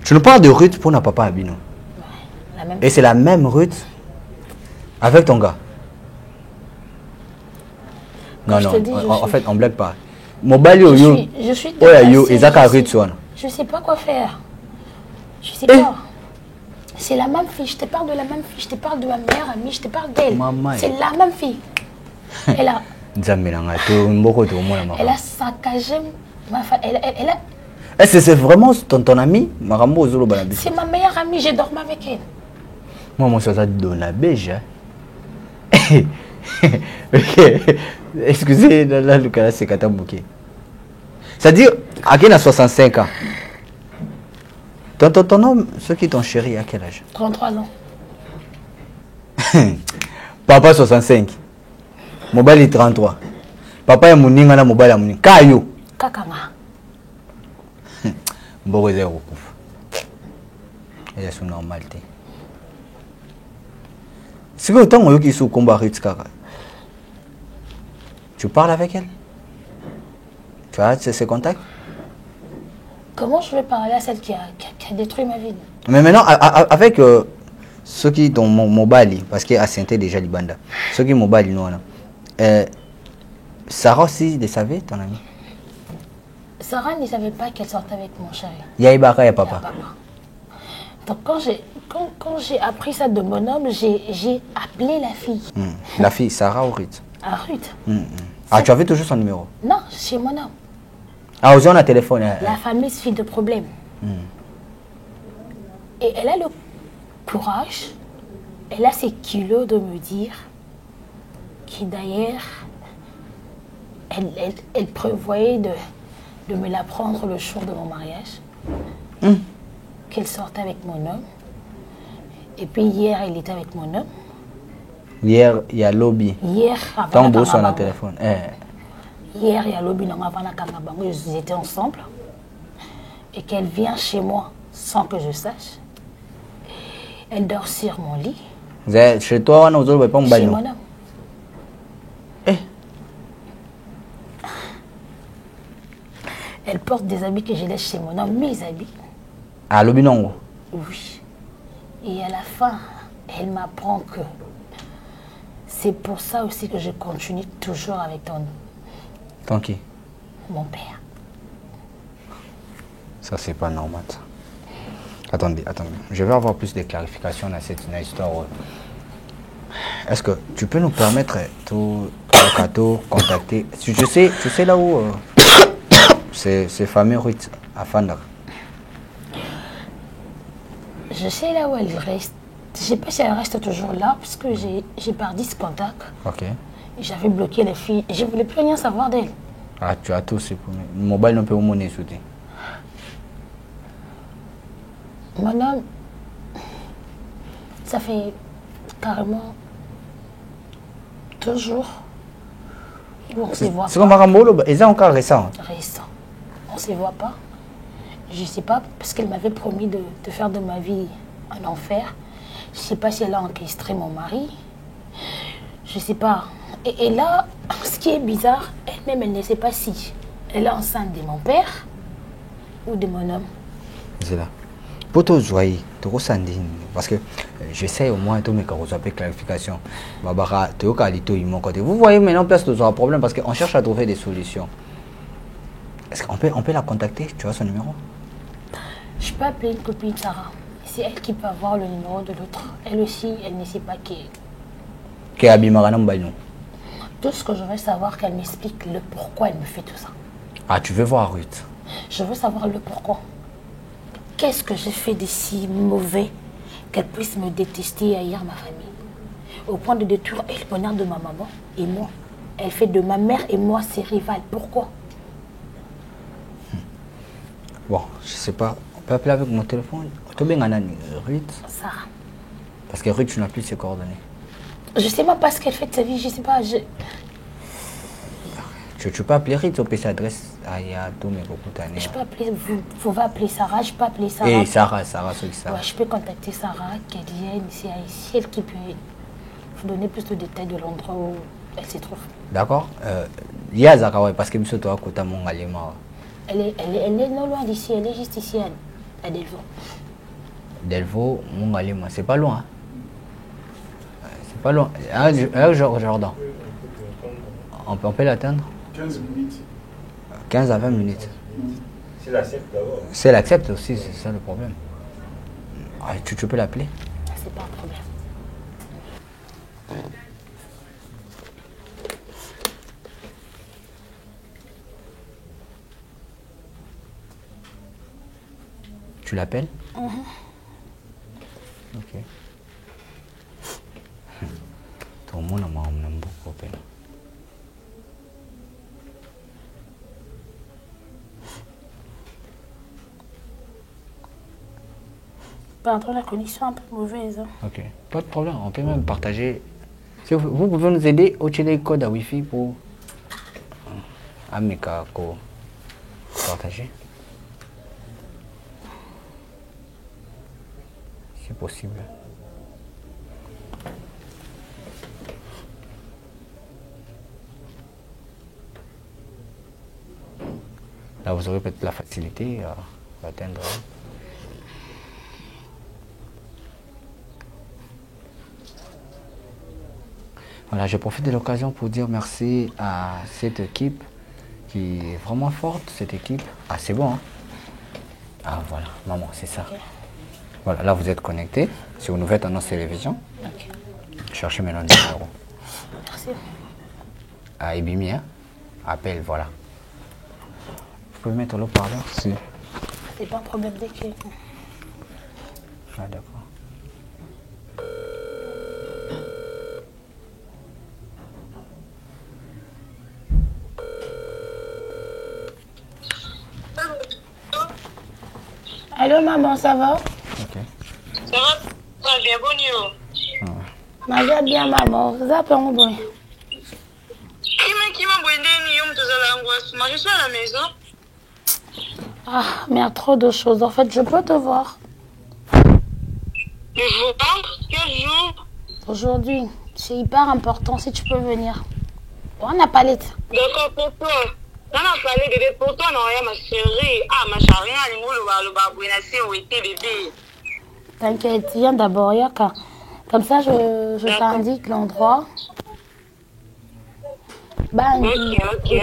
S1: Tu nous parles de Ruth pour notre papa Abino.
S4: La même.
S1: Et c'est la même Ruth avec ton gars.
S4: Quand
S1: Non,
S4: je te dis,
S1: en
S4: je
S1: fait,
S4: suis-
S1: on blague pas. Mobile yo,
S4: Je suis
S1: ouais, yo,
S4: dépassée,
S1: et Zaka
S4: je sais-
S1: Ruth, tu vois.
S4: Je sais pas quoi faire. Je sais pas. C'est la même fille. Je te parle de la même fille. Je te parle de ma meilleure amie. Je te parle d'elle.
S1: Maman.
S4: C'est la même fille. Elle a saccagé ma famille.
S1: C'est vraiment ton ami Marambo Zolo Banabi.
S4: C'est ma meilleure amie. J'ai dormi avec elle.
S1: Moi, mon soeur, donne la beige. Excusez, là, le cas, c'est Katambuki. C'est-à-dire, à qui a 65 ans? Ton homme, ceux qui t'ont chéri, à quel âge?
S4: 33 ans.
S1: Papa 65. Mobile est 33. Papa est mouninga na mobile est mouninga. Kayo.
S4: Kakanga.
S1: Mboko est recouf. Il est sous normalité. C'est que autant que tu combat Ritz Kaka. Tu parles avec elle? Tu as ses contacts?
S4: Comment je vais parler à celle qui a détruit ma vie?
S1: Mais maintenant, avec ceux qui ont mobile, parce qu'il a assenté déjà les bandes, ceux qui ont mobile, non, Sarah aussi, elle savait, ton ami?
S4: Sarah ne savait pas qu'elle sortait avec mon chéri.
S1: Yaïbaka et papa.
S4: Donc quand j'ai appris ça de mon homme, j'ai appelé la fille.
S1: La fille, Sarah ou Ruth?
S4: À Ruth.
S1: Ah, tu avais toujours son numéro?
S4: Non, c'est mon homme.
S1: Ah, aux gens a téléphone.
S4: La fameuse fille de problème. Et elle a le courage, elle a ses kilos de me dire que d'ailleurs, elle prévoyait de me la prendre le jour de mon mariage. Qu'elle sortait avec mon homme. Et puis hier, elle était avec mon homme.
S1: Hier, il y a lobby.
S4: Hier,
S1: Tant beau sur le téléphone.
S4: Hier, il y a lobby, ils étaient ensemble. Et qu'elle vient chez moi sans que je sache. Elle dort sur mon lit.
S1: Chez toi, on n'a pas
S4: Chez mon homme. Elle porte des habits que je laisse chez mon homme, mes habits.
S1: Ah, lobby non?
S4: Oui. Et à la fin, elle m'apprend que c'est pour ça aussi que je continue toujours avec
S1: Ton qui?
S4: Mon père.
S1: Ça, c'est pas normal, ça. Attendez. Je vais avoir plus de clarifications dans cette histoire. Est-ce que tu peux nous permettre tout le contacter? Tu sais là où c'est fameux Ruth à Fandar.
S4: Je sais là où elle reste. Je ne sais pas si elle reste toujours là, parce que j'ai perdu ce contact.
S1: Ok.
S4: J'avais bloqué les filles. Je ne voulais plus rien savoir d'elle.
S1: Ah, tu as tout, c'est pour moi. Le mobile non peut au monnaie soutenir.
S4: Mon homme, ça fait carrément 2 jours où on se voit
S1: C'est comme Marambolo, ils ont encore récent.
S4: Récent. On ne se voit pas. Je ne sais pas, parce qu'elle m'avait promis de faire de ma vie un enfer. Je ne sais pas si elle a encastré mon mari. Je ne sais pas. Et là, ce qui est bizarre, elle-même, elle ne sait pas si elle est enceinte de mon père ou de mon homme.
S1: C'est là. Pour toi, joyeux, tu ressens parce que j'essaie au moins de me faire clarification. Vous voyez maintenant, place de un problème parce qu'on cherche à trouver des solutions. Est-ce qu'on peut la contacter? Tu as son numéro?
S4: Je peux appeler une copine Sarah. C'est elle qui peut avoir le numéro de l'autre. Elle aussi, elle ne sait pas qui est. Tout ce que je veux savoir, qu'elle m'explique le pourquoi elle me fait tout ça.
S1: Ah, tu veux voir Ruth?
S4: Je veux savoir le pourquoi. Qu'est-ce que j'ai fait de si mauvais qu'elle puisse me détester et haïr ma famille? Au point de détruire le bonheur de ma maman et moi. Elle fait de ma mère et moi ses rivales. Pourquoi?
S1: Bon, je sais pas. On peut appeler avec mon téléphone. Ruth?
S4: Sarah.
S1: Parce que Ruth, tu n'as plus ses coordonnées.
S4: Je sais même pas ce qu'elle fait de sa vie. Je sais pas.
S1: Tu peux appeler Ruth, on peut s'adresser Aya, tout mes beaucoup d'années.
S4: Je peux appeler, vous pouvez appeler Sarah, je peux appeler Sarah.
S1: Et Sarah, c'est ça.
S4: Ouais, je peux contacter Sarah, qu'elle vienne ici, elle qui peut vous donner plus de détails de l'endroit où elle se trouve.
S1: D'accord. Il y a Zakawa, parce que monsieur toi, côté mon aliment.
S4: Elle est non loin d'ici, elle est juste ici à Delvaux.
S1: Delvaux, mon aliment, c'est pas loin. C'est pas loin. Jordan. On peut l'atteindre
S7: 15 minutes.
S1: 15 à 20 minutes.
S7: C'est l'accepte d'abord.
S1: C'est l'accepte aussi, c'est ça le problème. Ah, tu peux l'appeler?
S4: C'est pas un problème.
S1: Tu l'appelles? Ok. Tout le monde m'a beaucoup appelé.
S4: Pardon, la connexion est un peu mauvaise.
S1: Ok, pas de problème, on peut même partager. Si vous pouvez nous aider au les codes à Wi-Fi pour Amika partager. C'est possible. Là, vous aurez peut-être la facilité à atteindre. Voilà, je profite de l'occasion pour dire merci à cette équipe qui est vraiment forte, cette équipe. Ah, c'est bon, hein? Ah, voilà, maman, c'est ça. Okay. Voilà, là, vous êtes connecté sur une nouvelle tendance télévision. Okay. Cherchez maintenant le numéro.
S4: Merci.
S1: Ah, Ibimi, hein? Appel, voilà. Vous pouvez mettre le parleur si.
S4: C'est pas un problème d'écrire.
S1: Ah, d'accord.
S4: Allô maman, ça va?
S1: Ok.
S2: Ça va bien, bon yo.
S4: Ma vie bien maman, vous avez un bon.
S2: Qui m'a je suis à la maison.
S4: Ah, mais il y a trop de choses. En fait, je peux te voir.
S2: Je vous parle? Quel jour?
S4: Aujourd'hui, c'est hyper important si tu peux venir. On a parlé de ça.
S2: D'accord, pourquoi? On a parlé bébé, pourquoi non, ma chérie? Ah, ma chérie, bébé.
S4: T'inquiète, viens d'abord, Yaka. Comme ça, je t'indique l'endroit. Bah, ok.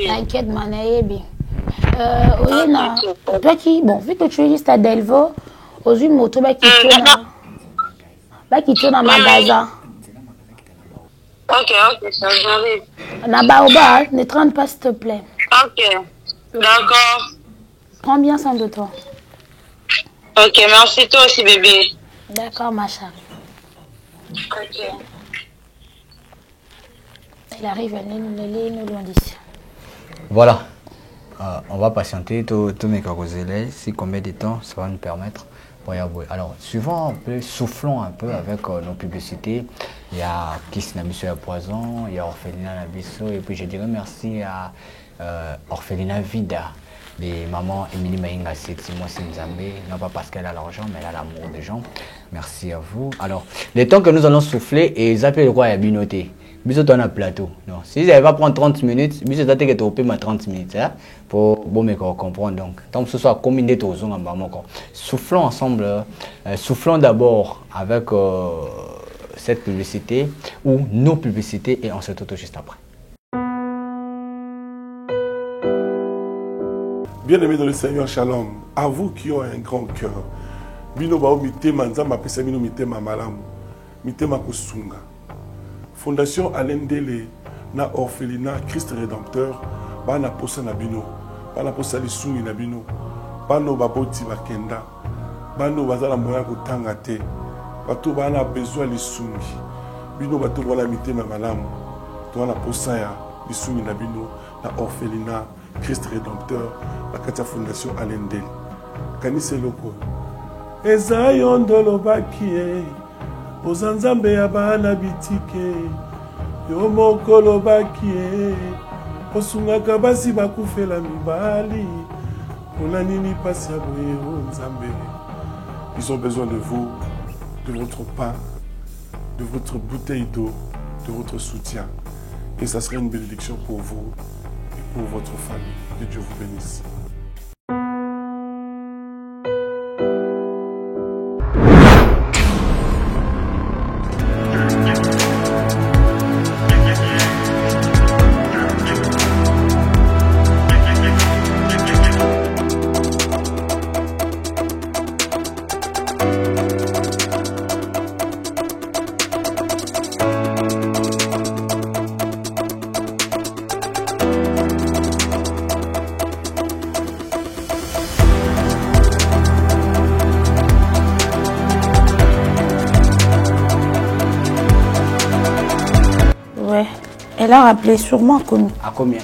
S4: T'inquiète, Manaébi. Toi qui, bon, vu que tu es juste à Delvaux, aux une moto, qui tourne dans le magasin.
S2: Ok, ça j'arrive.
S4: Nabaoba, ne traîne pas, s'il te plaît.
S2: Ok, d'accord.
S4: Prends bien soin de toi.
S2: Ok, merci toi aussi, bébé.
S4: D'accord, ma chérie.
S2: Ok.
S4: Il arrive, elle est loin d'ici.
S1: Voilà. On va patienter tous mes carosélés. Si combien de temps ça va nous permettre. Alors, suivant un peu, soufflons un peu avec nos publicités. Il y a Kiss Nabiso à Poison, il y a Orphelina Nabiso, et puis je dirais merci à Orphelina Vida, les mamans Émilie Maïnga Sétimo Sinzambé, non pas parce qu'elle a l'argent, mais elle a l'amour des gens. Merci à vous. Alors, les temps que nous allons souffler, et ils appellent quoi? Il y a binoté. Bisous dans un plateau. Non, si ça va prendre 30 minutes, bisous ça t'es que tu ma 30 minutes, hein, pour bon me comprendre. Donc, tant que ce soit combiné tous en bas, soufflons ensemble, soufflons d'abord avec cette publicité ou nos publicités et on se retrouve juste après.
S7: Bien-aimés dans le Seigneur, shalom. À vous qui ont un grand cœur, bino bao mitema nzamba pesa bino mitema malamu, mitema kusunga. Fondation Alain Dele na orphelinat Christ Rédempteur bana posa na bino bana posa lisungi na bino bano baboti bakenda bano bazala moya kotanga te bato bana besoin lisungi bino bato wala mitema malamu to wana posa ya lisungi na bino na orphelinat Christ Rédempteur la katia Fondation Alain Dele kanise loko eza yondo lobaki oza nzambe ya bana bitike yo moko lobaki ye osungaka basi bakufela mibali mpona nini pasi ya boye o nzambe. Ils ont besoin de vous, de votre pain, de votre bouteille d'eau, de votre soutien. Et ça serait une bénédiction pour vous et pour votre famille. Que Dieu vous bénisse.
S4: Elle a rappelé sûrement à combien?
S1: À combien?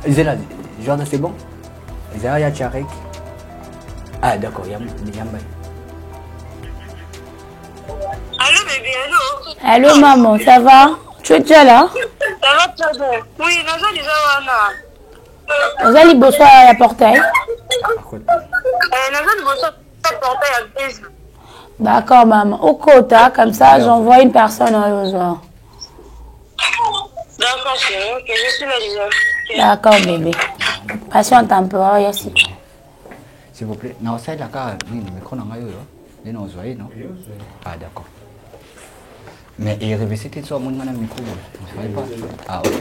S1: Zéla, genre c'est bon? Zéla, ya Tcharek. Ah d'accord, Yamba.
S2: Allô bébé, allô?
S4: Allô maman, ça va? Tu es déjà là?
S2: Ça va très bien. Oui, nous sommes déjà là.
S4: Vous allez bosser à la portail?
S2: Nous allons bosser à la portail à 15.
S4: D'accord maman, au quota, comme ça j'envoie une personne au besoin.
S2: D'accord, chérie, ok, je suis là déjà.
S4: D'accord, bébé. Patiente un peu, Yassi.
S1: S'il vous plaît. Non, c'est la carte. Le micro n'a pas eu. Non, non. Ah, d'accord. Mais il est c'était sur mon micro. Ah, ok.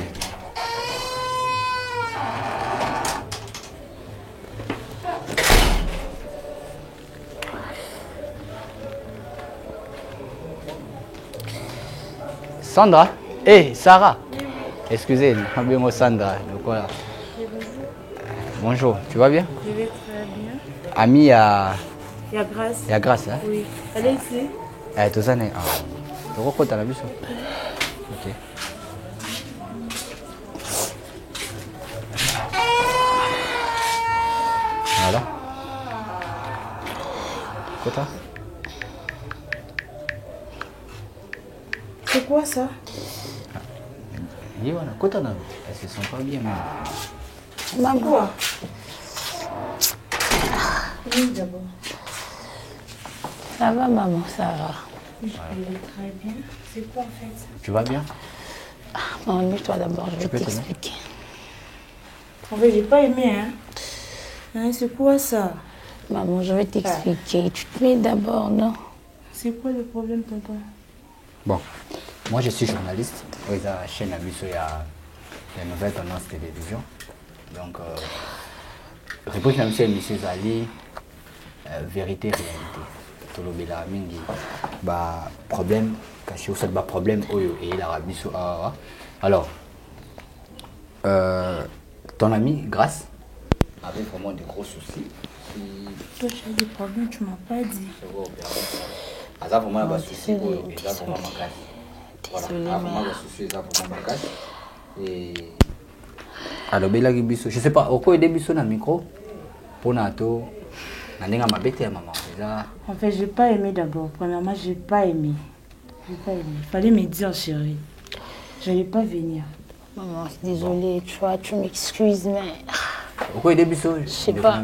S1: Sandra? Hey, Sarah? Excusez, moi Sandra. Voilà. Bonjour, tu vas bien?
S8: Je vais très bien.
S1: Ami, il y a
S8: Grâce.
S1: Il y a Grâce, hein?
S8: Oui. Elle est ici?
S1: Elle est aux années. Tu reconnais la mission? Ok. Voilà. Kota?
S8: C'est quoi ça?
S1: Kota, elle se sent pas bien, même.
S4: Maman.
S8: Oui, d'abord.
S4: Ça va, maman, ça va.
S8: Je vais très bien. C'est quoi en fait?
S1: Tu vas bien?
S4: Maman, mets-toi d'abord, je vais t'expliquer.
S8: En fait, j'ai pas aimé, hein? C'est quoi ça?
S4: Maman, je vais t'expliquer. Tu te mets d'abord, non?
S8: C'est quoi le problème, tonton?
S1: Bon, moi je suis journaliste. Oui, la chaîne Abisso, il y a les nouvelles tendances télévision. Donc, réponse à M. Zali, vérité, réalité. Tout le monde mingi, bah problème, caché ou ça bah problème, et il a Abisso. Alors, ton ami Grâce avait vraiment de gros soucis.
S8: Toi, tu as des problèmes, tu m'as pas dit.
S1: Alors, je sais pas, pourquoi il y a un micro pour Nato.
S8: En fait, j'ai pas aimé d'abord. Premièrement, j'ai pas aimé. Il fallait me dire, chérie. Je n'allais pas venir.
S4: Maman, désolée, tu vois, tu m'excuses, mais.
S1: Pourquoi il y a
S4: je sais pas.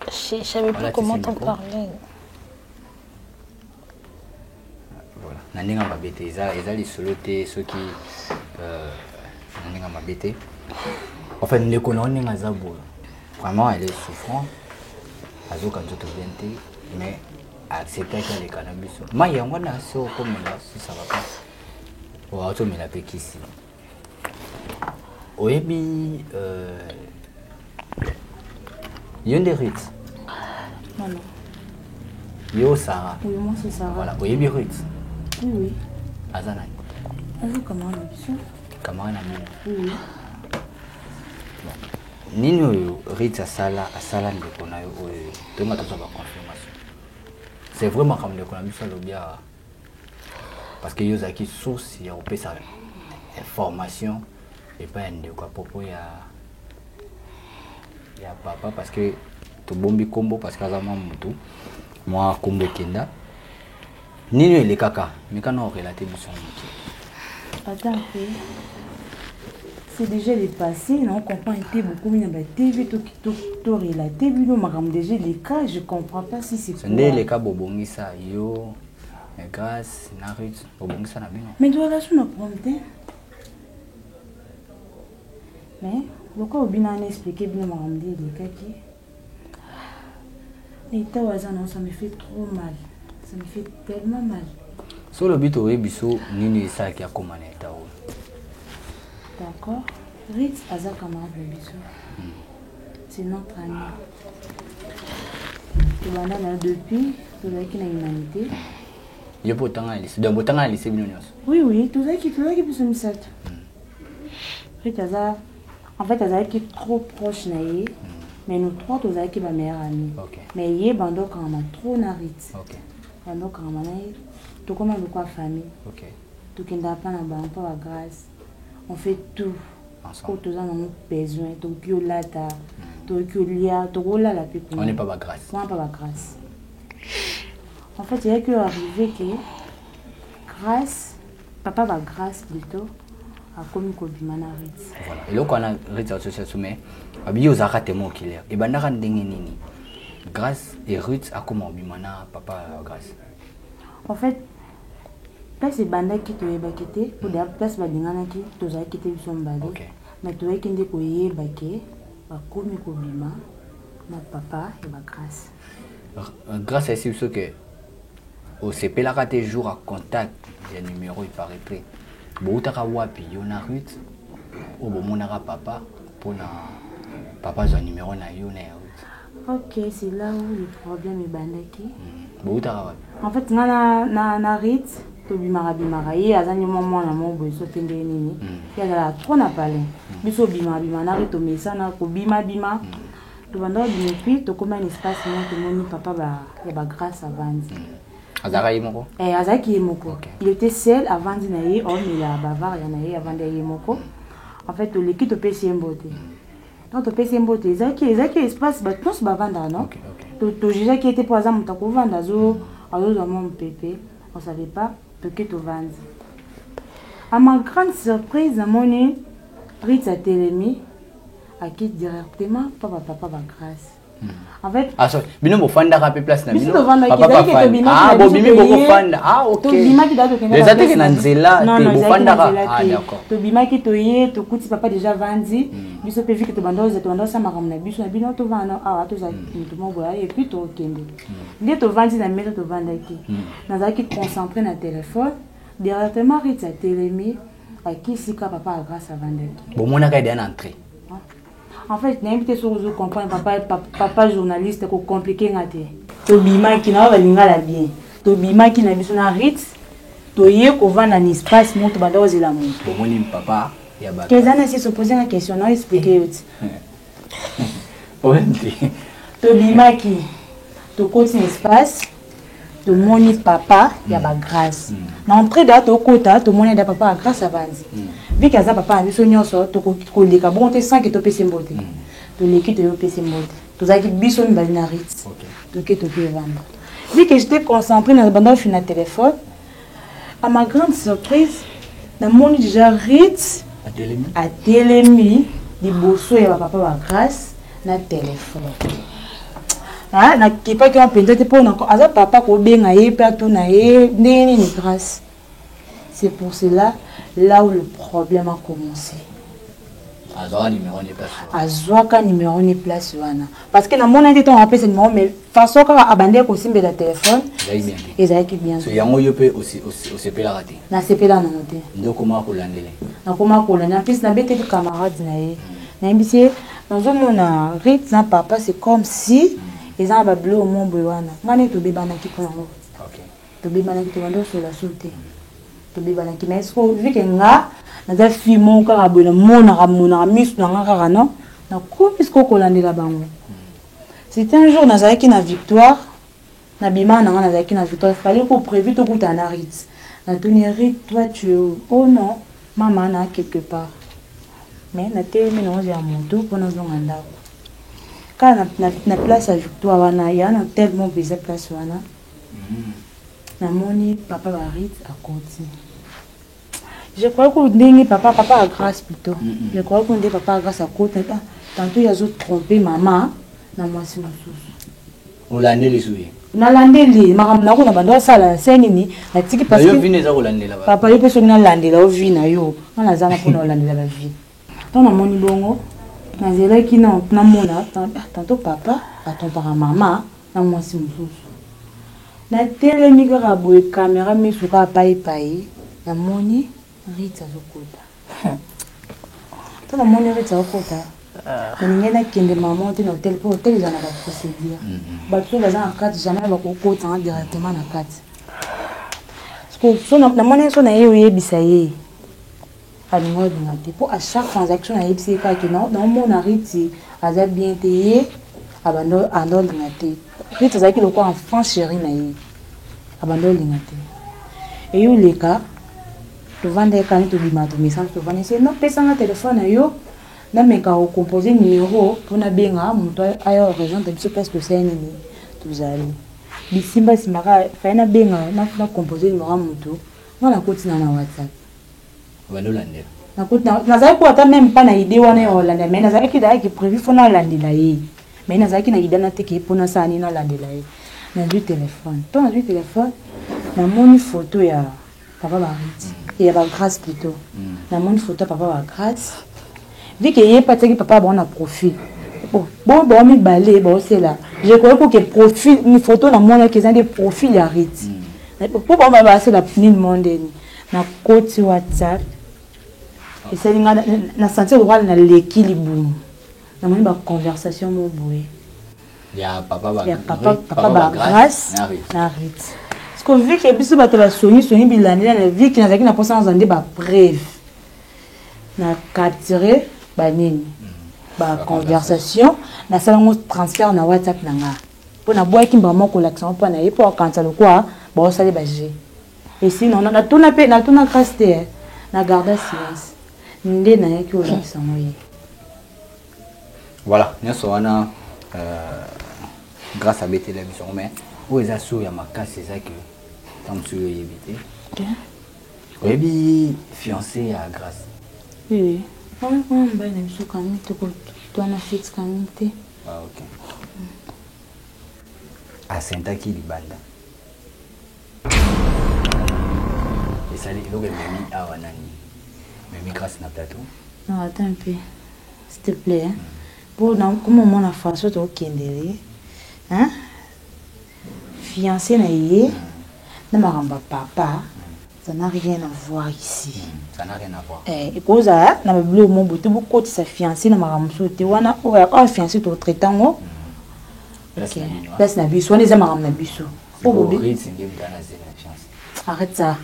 S4: Je savais pas comment t'en parler.
S1: Naninga mabete eza lisolo te soki naninga mabete en fait ndeko na oninga za boye vraiment elle est souffrant azoka nzoto bien te mais accepter que les cannabis mai yango na so komela si ça va pas o atomela pe kisi oyebi yonde Ritz
S8: non
S1: yo Sarah
S8: oui moi c'est Sarah
S1: voilà oyebi Ritz
S8: oui.
S1: Azana.
S8: Azo comment on a vu?
S1: Comment on a vu?
S8: Oui.
S1: Nino Ritz asala ndeko na yo oyo tonga toza ba confirmation. C'est vraiment comme ndeko na biso lobia parce que yozaki source ya opesa information et pas ndeko propos ya papa parce que to bombi kombo parce que azama mutu moi kombo kenda Nini les caca, mais quand on relaté son.
S8: Attends, c'est déjà les passés, on comprend beaucoup mieux la TV, tout relaté, déjà les cas, je comprends pas si c'est quoi.
S1: Les cas bobongisa yo, grâce, narut, bobongisa na bino.
S8: Mais tu as la chance de mais pourquoi Obina a expliqué bien Maramde les cas qui l'état non, ça me fait trop mal, ça me fait tellement mal.
S1: Sur le but au biso nini ça qui a commandé ta.
S8: D'accord. Ritz a sa camarade de biso. C'est notre ami. Tu vas là depuis, tu vas qui na humanité.
S1: Il peut t'en aller. C'est donc t'en aller c'est bien.
S8: Oui, tout ça qui peut se mettre. Ritz a sa, en fait, a sa qui est trop proche naïe. Mais nous trois, tu as qui ma meilleure amie. Mais il y a bando quand on a trop na Ritz. Bando quand on a tout comme avec quoi famille. Tout qui n'a pas na bando pas grâce. On fait tout. Quand on a besoin, on a
S1: on n'est pas ma grâce.
S8: On n'est pas ma grâce. En fait, il y a que arrivé que grâce, papa va grâce plutôt, à comme Kobimana Ritz.
S1: Voilà. Et là, quand on a Ritz association, il y a des mots qui l'air. Et ben, on a nini. Grâce et Ritz à comment Bimana papa grâce.
S8: En fait, place c'est banda qui te bakete pour la place badingana qui to za kite biso mbali mais to ekende ko yebake ba komi ko bima na papa et ba grâce
S1: grâce à ce que au CP la raté jour à contact les numéros il paraît près boutaka wapi yona Ruth au bon monara papa pour na papa son numéro na yona Ruth.
S8: OK, c'est là où le problème est bandaki
S1: boutaka wapi
S8: en fait na Ruth to bimara ye azanyo mama na mo boso tende nini ya la trop na palin biso bimara na Ruth to mesana ko bima to banda bimi puis to comme un espace moi to moni papa ba ya ba grâce avant
S1: azaka yimoko
S8: azaki yimoko il était seul avant dinaye on il a bavard ya naye avant de yimoko en fait to l'équipe to pesi mbote donc to pesi mbote ezaki espace ba tous ba vanda non to déjà qui était pour exemple ta ko vanda zo azo mon pépé on savait pas que tu vends. À ma grande surprise, à mon nez, Ritz a télémi à qui directement papa va grâce. En fait,
S1: ah sorry, bino mo fanda rapé place na bino.
S8: Papa
S1: ah bo bimi bo fanda. Ah OK.
S8: To bima ki dato kenda.
S1: Les attaques na nzela te bo fanda. Ah d'accord.
S8: To bima ki to ye to kuti papa déjà vandi. Biso pe vite to bandoze to bandoza makamna biso na bino to vana ah to za to mo boya et puis to kende. Ndé to vandi na meto to vanda ki. Na za ki concentré na téléphone. Directement Ritz a télémi à qui sika papa grâce à vendre.
S1: Bon mona ka d'en entrée.
S8: En fait, n'importe sur vous comprendre papa journaliste ko compliqué ngate. To bima ki na balinga la bien. To bima ki na biso na Ritz. To ye ko vendre un espace monte badoze la monte.
S1: Bon moni papa ya ba.
S8: Kezana si se poser la question, non expliquer ut.
S1: Ondi.
S8: To bima ki to côté espace. To moni papa ya ba grâce. Na entrée da to kota to moni da papa grâce à vandi. Vu que ça papa biso nyonso to ko leka bon te sans que to pese mbote. To leki to yo pese mbote. To za ki biso ni bali na Ritz. To ke vendre. Vu que j'étais concentrée dans bande sur na téléphone, à ma grande surprise, na moni déjà Ritz a télémi di bosso ya papa ba grâce na téléphone. Ah, na kipa qui on peut-être pour encore asa papa ko benga ye pe to na ye ndeni ni grâce. C'est pour cela là où le problème a commencé.
S1: Azwa numéro ni place.
S8: Azwa numéro ni place wana. Parce que na mon été on appelle ce numéro mais façon ka abandé ko simbe la téléphone. Ezaki bien.
S1: So yango yo pe aussi CP la raté.
S8: Na CP la na noté.
S1: Ndoko ma ko landele.
S8: Na koma ko landele plus na bete camarade na ye. Na mbisi dans on Ritz na papa c'est comme si ils ont bablé au monde wana. Ngani to beba na ki ko yango.
S1: OK.
S8: To beba na ki to wando sur la sauté. To beba na ki mais est-ce que vu que nga na za fimo ka rabona mona misu na nga non na ko puisque ko landela bango. C'était un jour na za ki na victoire na bima na nga na za ki na victoire fallait ko prévu to kuta na Ritz. Na tenir toi tu oh non maman na quelque part. Mais na télé non j'ai mon dos pour nous nganda. Quand na place à victoire wana ya na tellement besoin place wana. namoni papa barit à côté. Je crois que ndenge papa a grâce plutôt. Je crois que ndenge papa a grâce à côté. Tantôt il a trompé maman na mwasi mosusu.
S1: Olandeli suyi.
S8: Nalandeli makambo nako na bando sala senini atiki parce que
S1: yo vine za kolandela ba.
S8: Papa yo peso na landela o vina yo. On a zana pona landela ba vie. Tant namoni bongo na zela ki na mona tantôt papa atompaka maman na mwasi mosusu. Na tele mika boye caméra misuka pai namoni Rita Zokota. Tant namoni Rita Zokota. Ninguém aqui de maman tem hotel pour hotel já na procédure. Bato baza na carte jamais ba kokota directement na carte. Parce que na mona so na ye bisaye. Alingo ngati pour à chaque transaction na yebisi ka que non mona Rita aza bien payé abando andol ngati. Rita zaki loko en France chérie na ye. Abando ngati. Et yo les cas tu vends quand tu dis ma message tu vends c'est non pesa na téléphone yo. Na meka au composer numéro pour na benga muto ayo région de biso presque c'est nini tuzali bisimba simaka fa na benga na composer numéro muto na kotina na WhatsApp
S1: banolande
S8: na kotina na zaki ko ta même pas na idée wana yo landa mais na zaki da ki prévu fona landela yi mais na zaki na idée na teke pona sani na landela yi na du téléphone ton na du téléphone na moni photo ya papa Bariti et ya ba grâce plutôt na moni photo papa ba grâce. Vu qu'il n'y a pas de papa bon profil. Bon mi balé bon c'est là. Je crois que profil une photo dans mon qui des profils arrête. Pour bon bah c'est la fin monde na côté WhatsApp. Et ça na sentir roi na l'équilibre. Na moni ba conversation mo boy.
S1: Ya papa
S8: ba grâce na arrête. Parce que vu que biso ba la soni bilani na vie qui na zaki na posa en zande ba bref. Na capturer banini ba conversation na salongo transfert na WhatsApp nanga pour na boy kimba moko l'accent pour na pour quand ça le quoi ba sali ba g et sinon na tuna grâce na garder silence ndé na yaki o l'accent moyi
S1: voilà nyoso wana grâce à la télévision mais où est ça ya makasi ça que tant sur yebité oui fiancé à grâce
S8: oui. On va aller sur le camin, tu dois fixe camin.
S1: Ah ok. À Saint-Aki Libanda. Et ça les loges même à Wanani. Même grâce na plateau.
S8: Non attends un peu. S'il te plaît. Pour comment mon affaire soit au Kendere. Hein? Fiancé na yé. Na maramba papa. Ça n'a rien à voir ici.
S1: Ça n'a rien à voir.
S8: Et cause ça, na bleu mon bout beaucoup de sa fiancée na maramso te wana o fiancé to traitant. OK. Place na biso, on les a maram na biso. Arrête ça.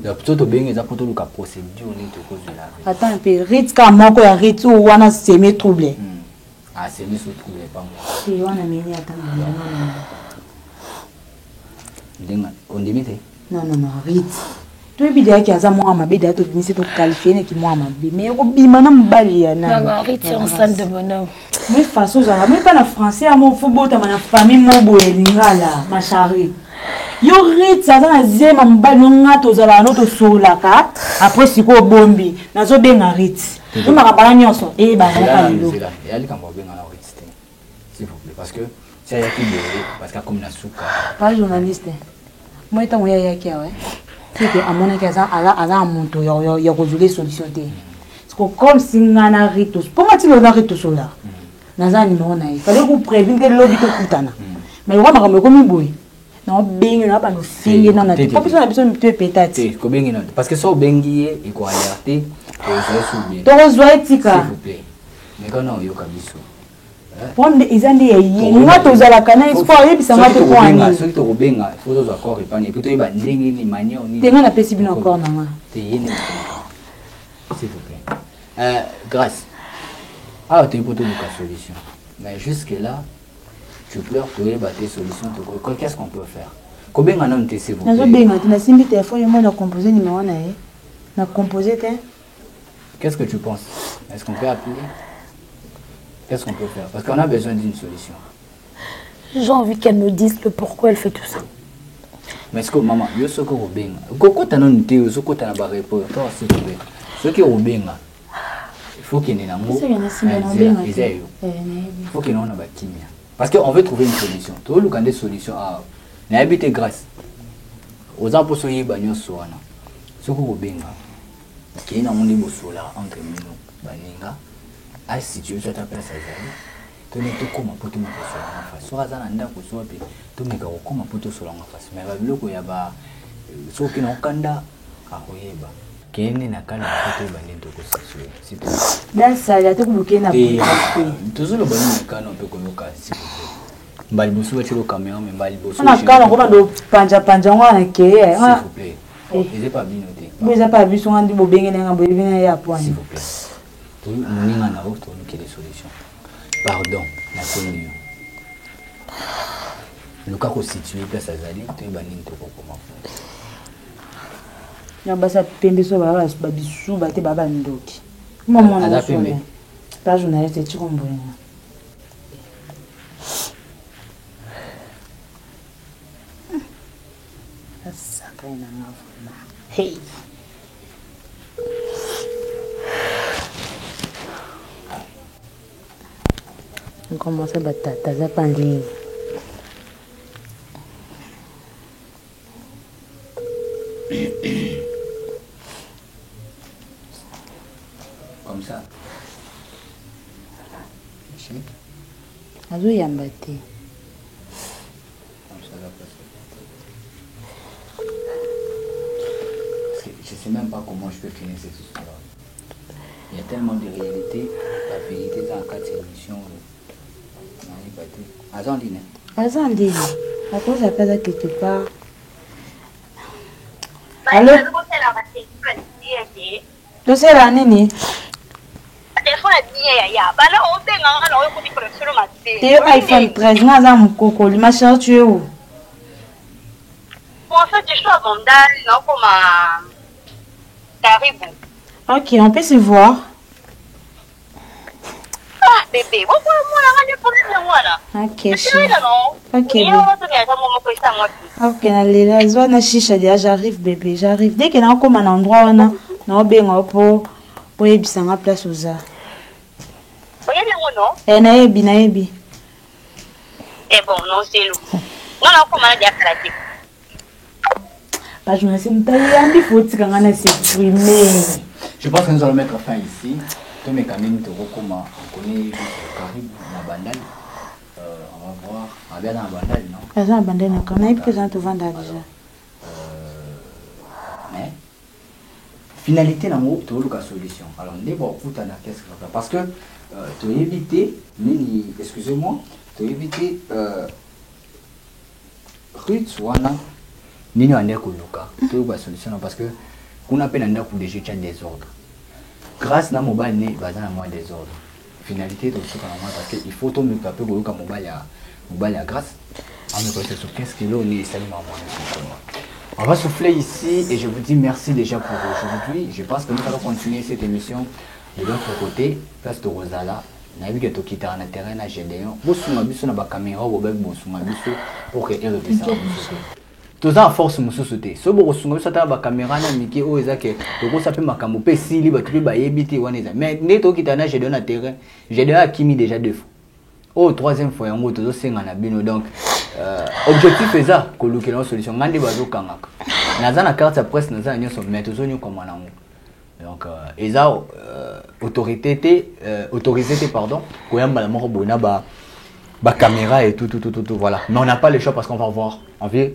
S1: Donc plutôt bien les apôtres ka procédure ni te cause là.
S8: Attends un peu, rite ka moko ya rite ou wana semi troublé.
S1: Ah, semi troublé pas moi.
S8: Si wana meni attends.
S1: On dimite?
S8: Non, Rite. Tu es bien qu'il y a moi ma bête, tu es qualifié qui moi ma bête. Mais au bimana m'bali ya na.
S4: Non, Rite c'est un centre de bonhomme.
S8: Mais façon ça, même pas na français à mon football, ta ma famille mon boye lingala, ma chérie. Yo Rite ça na zema m'bali nga to zala no to solaka. Après siko bombi, nazo benga Rite. Tu m'a rapala nyonso. Ba na pas lelo.
S1: Et ali quand benga na Rite s'il vous plaît parce que c'est ya qui parce que comme na souka.
S8: Pas journaliste. Moi étant moi ya qui ouais. C'est que à mon avis ça ala monto ya résoudre solution té. Parce que comme si ngana Rite. Pour moi tu le Rite sola. Naza numéro na. Il fallait vous prévenir que lobby to kutana. Mais wa makambo comme boy. Non bengi na ba no fingi na na. Pas besoin de pétate.
S1: Ko bengi na parce que ça bengi et ko alerter et ça soubier.
S8: To zo etika.
S1: S'il vous plaît. Mais quand non yo kabiso.
S8: Pombe izandi ya yi. Nga to zala kana espoir yebisa nga te ko ani.
S1: Ceux qui te robenga, il faut aux accords épargnés. Plutôt il va ndenge ni manière ni.
S8: Tenga na pesi bino encore na nga.
S1: Te yene. S'il vous plaît. Grâce. Ah, tu peux trouver une solution. Mais jusque là, tu pleures pour y battre solution. Qu'est-ce qu'on peut faire? Combien on a un s'il vous plaît?
S8: Nazo benga, tu n'as simbi téléphone et moi na composer numéro na e. Na composer te.
S1: Qu'est-ce que tu penses? Est-ce qu'on peut appeler? Qu'est-ce qu'on peut faire? Parce qu'on a besoin d'une solution.
S4: J'ai envie qu'elle me dise le pourquoi elle fait tout ça.
S1: Mais est-ce que maman, yo soko robenga. Koko tano nte soko tana ba reporter s'il vous plaît. Ce qui robenga. Il faut qu'il y ait un amour. Il faut qu'il y ait un bakimia. Parce qu'on veut trouver une solution. Tout le monde a des solutions. On a habité grâce. Aux gens pour se y bagner sur un. Ce que robenga. Qui est un monde bosola entre nous. Baninga. À situer sur ta place à Zali. Tu n'es pas comme un poteau sur la face. Soit à un pour soi, tu n'es pas comme un poteau sur la face. Mais avec le coup, il y a pas. Sauf qu'il y a un kanda à Oyeba. Qui est un kanda à poteau banin de construction. C'est tout.
S8: Dans ça, il y a tout le monde qui est là.
S1: Toujours le banin de kanda, on peut colocar s'il vous plaît. Mbalibosu, tu as le caméra, mais Mbalibosu.
S8: On a quand on a le panja, on a un quai.
S1: S'il vous plaît. Ils n'ont pas bien noté.
S8: Ils n'ont pas vu son handi bobeng et un bobeng à point.
S1: S'il vous plaît. Tout le monde a un autre, qui est des solutions. Pardon, la commune. Le cas constitué, place à Zali, tu es banni de comment.
S8: Il y a basa pembe so baba babisu bate baba ndoki. Maman na pembe. Pas journaliste tu comprends. Ça quand na ngava. Hey. On commence à battre ta pandine.
S1: Comme ça.
S8: Azo yambate.
S1: Comme ça, là, je ne sais même pas comment je peux finir cette histoire. Il y a tellement de réalité, la vérité dans la 4 émissions. Azandine.
S8: Azandine. À quoi ça passe quelque part? Allô? Tu sais la nini? Tu es iPhone 13, moi j'ai mon coco, ma chérie, tu es où?
S2: En fait, je suis à Bandal, non, comme à Caribou.
S8: Ok, on peut se voir.
S2: Ah, bébé, moi,
S8: ok, chérie. Ok, bébé. Ok, la zone na chicha déjà, j'arrive, bébé, j'arrive. Dès qu'il y a encore un endroit, on a bien pour ébisser ma place aux arts. Naebi.
S2: Eh bon, non, c'est loup. Non, non, comment on a dit à Karate?
S8: Je me suis dit, il faut que tu s'exprimer.
S1: Je pense que nous allons mettre fin ici. Tous mes caméras te recommandent. On connaît Caribou, la bandale. On va voir. On va bien dans la bandale, non?
S8: Dans la bandale, on a présent au Vandal déjà.
S1: Mais, finalité, l'amour, tu as eu la solution. Alors, on est bon, qu'est-ce que ça fait? Parce que tu as évité, excusez-moi, tu as évité Ruth Wana, Nini Andeko Luka. Tu as eu la solution parce que on appelle un coup de gestion des ordres. Grâce à mobile né, va dans moins des ordres. Finalité, tu as parce qu'il faut tout me taper pour que mobile à grâce. On me connaît sur 15 kilos, on est salut maman. On va souffler ici et je vous dis merci déjà pour aujourd'hui. Je pense que nous allons continuer cette émission de l'autre côté, place de Rosala. Nous avons vu que tu quittes un terrain à Gédéon. Vous avez vu que caméra pour que elle revienne. Tout ça à force de sauter. Si vous avez une caméra, vous avez mais neto qui t'a j'ai donné un terrain, j'ai donné à Kimi déjà 2 fois. Oh, 3e fois, on a donc objectif est ça, que nous avons une solution. Nous avons une carte de presse, nous avons une comme donc, ils ont autorisé, pardon, pour la caméra et tout, voilà. Mais on n'a pas le choix parce qu'on va voir, on veut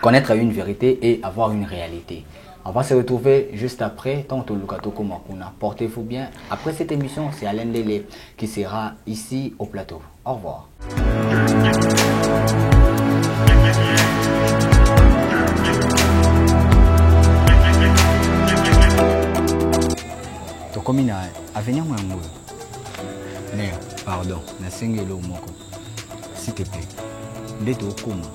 S1: connaître une vérité et avoir une réalité. On va se retrouver juste après, tant que Lukato Komakuna. Portez-vous bien. Après cette émission, c'est Alain Délé qui sera ici au plateau. Au revoir. Tokomi na avenir mwangu. Mais pardon, na sengelo moko. S'il te plaît. Ndeto okoma,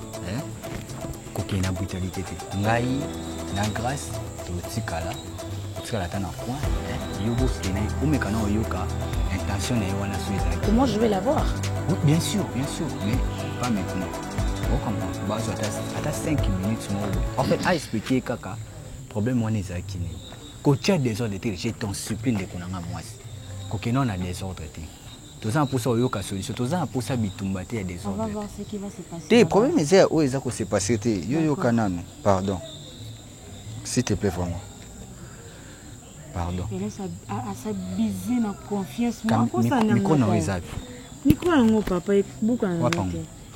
S1: kokena brutalité te. Ngai na grâce to tikala. Tikala ta na point, yobo sene omekana oyoka intention na wana suiza.
S4: Comment je vais la voir?
S1: Oui, bien sûr, mais pas maintenant. Vous comprenez? Bah, à 5 minutes, en fait, à expliquer caca, problème, on est à qui n'est. Quand tu as des ordres, je t'en supplie de qu'on a moi. Quand on a des ordres, tout ça pour ça, il y a une solution. Tout ça pour ça, il y a des ordres.
S8: On va voir ce qui va se passer.
S3: Le problème, c'est où est-ce que c'est passé? Yo Kanan, pardon. S'il te plaît, vraiment. Pardon.
S8: Elle a sa bisée dans confiance.
S1: Micro non exact.
S8: Micro non papa et beaucoup en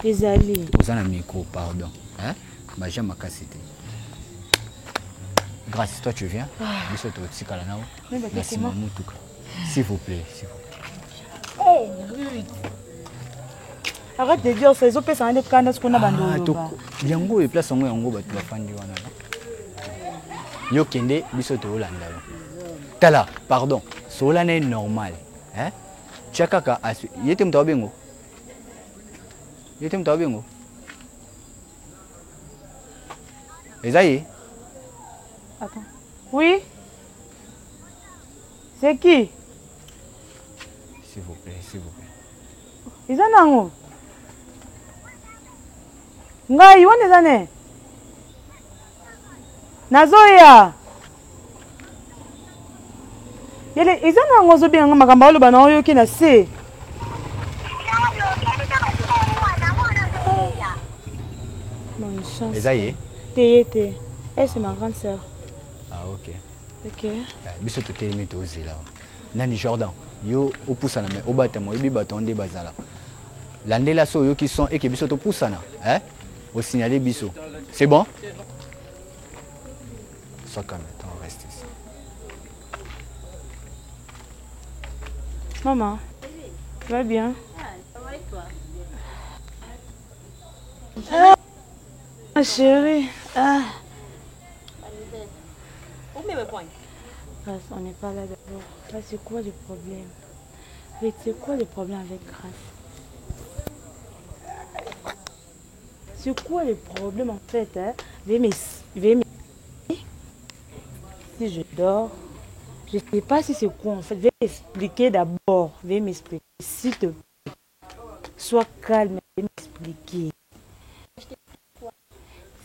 S8: ezali.
S1: Aux un micro pardon. Hein? Bah j'aime ma cassette. Grâce toi tu viens. Monsieur toi aussi kala nao. Merci maman tout. S'il vous plaît, s'il vous plaît.
S8: Hey, arrête de dire ça, ils ont fait ça en écran ce qu'on a bandé.
S1: Yango et place yango yango batu bafandi wana. Yo kende biso to Holanda. Tala, pardon. Solana est normal. Hein? Chakaka, il était m'tabengo. Il était m'tabengo. Esaïe.
S8: Attends. Oui? C'est qui?
S1: S'il vous plaît, s'il vous plaît.
S8: Ils en ont. Ngai, on est allé. Nazoya. Ils en ont bien ma gambalo bana yo qui na se. Mon chance.
S1: Esaïe.
S8: Tété. Elle c'est ma grande sœur.
S1: Ah ok.
S8: Ok.
S1: Biso to telemi to zela. Nani Jordan. Yo opusana mais obatamo ebi batonde bazala. Landela so yo qui sont et que biso to pusana, hein? Au signaler biso. C'est bon? Sois calme, on reste ici.
S8: Maman, tu vas bien?
S9: Ça va et toi?
S8: Ah, chérie. Ah.
S9: Où met mes points?
S8: On n'est pas là d'abord. Là, c'est quoi le problème? C'est quoi le problème avec Grâce? C'est quoi le problème en fait? Hein? Si je dors, je ne sais pas si c'est quoi en fait. Vais m'expliquer d'abord. Vais m'expliquer. S'il te plaît. Sois calme. Vais m'expliquer.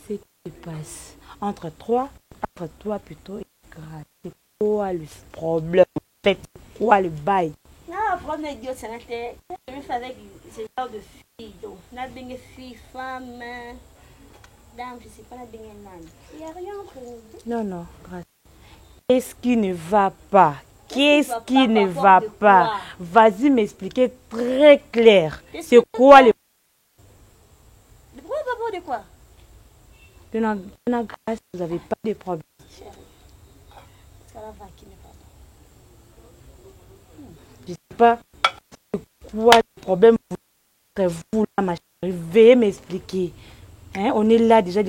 S8: C'est ce qui se passe entre toi plutôt et Grâce. C'est quoi le problème en fait? C'est quoi le bail?
S9: Non, le problème idiot, c'est que je me fais avec ce genre de filles. Donc, n'a pas de filles, femmes, dames, je ne sais pas, n'a pas de nan. Il n'y a rien entre nous.
S8: Non, Grâce. Qu'est-ce qui ne va pas? Qu'est-ce qui ne va pas? Vas-y m'expliquer très clair. C'est quoi le
S9: problème? De quoi?
S8: De la Grâce, vous n'avez pas de problème.
S9: Chérie, ça va qui n'est pas.
S8: Je ne sais pas c'est quoi le problème vous là, ma chérie. Veuillez m'expliquer. Hein? On est là déjà.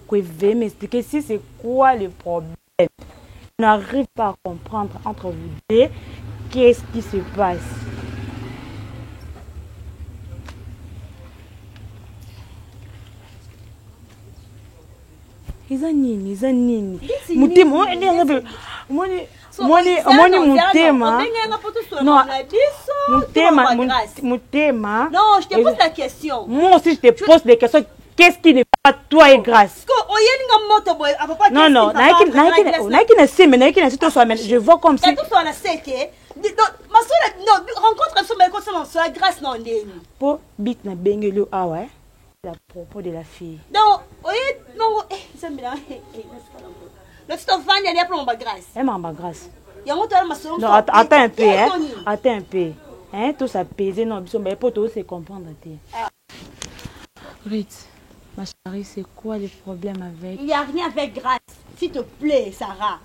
S8: Veuillez m'expliquer si c'est quoi le problème. Je n'arrive pas à comprendre entre vous deux qu'est-ce qui se passe. Ils ont nini. Mutema,
S9: non, je te pose la question.
S8: Moi aussi, je te pose des questions. Qu'est-ce qui ne va pas toi et Grâce? Non, je vois comme si... Pour bit na bengelo awa, à propos de la fille.
S9: Non, ça me l'a. Le Stéphane, il y a pour ma Grâce.
S8: Elle m'a Grâce.
S9: Non,
S8: attends un peu, hein. Attends un peu. Hein, tout ça pesé, non, mais pour tout se comprendre. Ritz, ma chérie, c'est quoi le problème avec...
S9: Il n'y a rien avec Grâce. S'il te plaît, Sarah.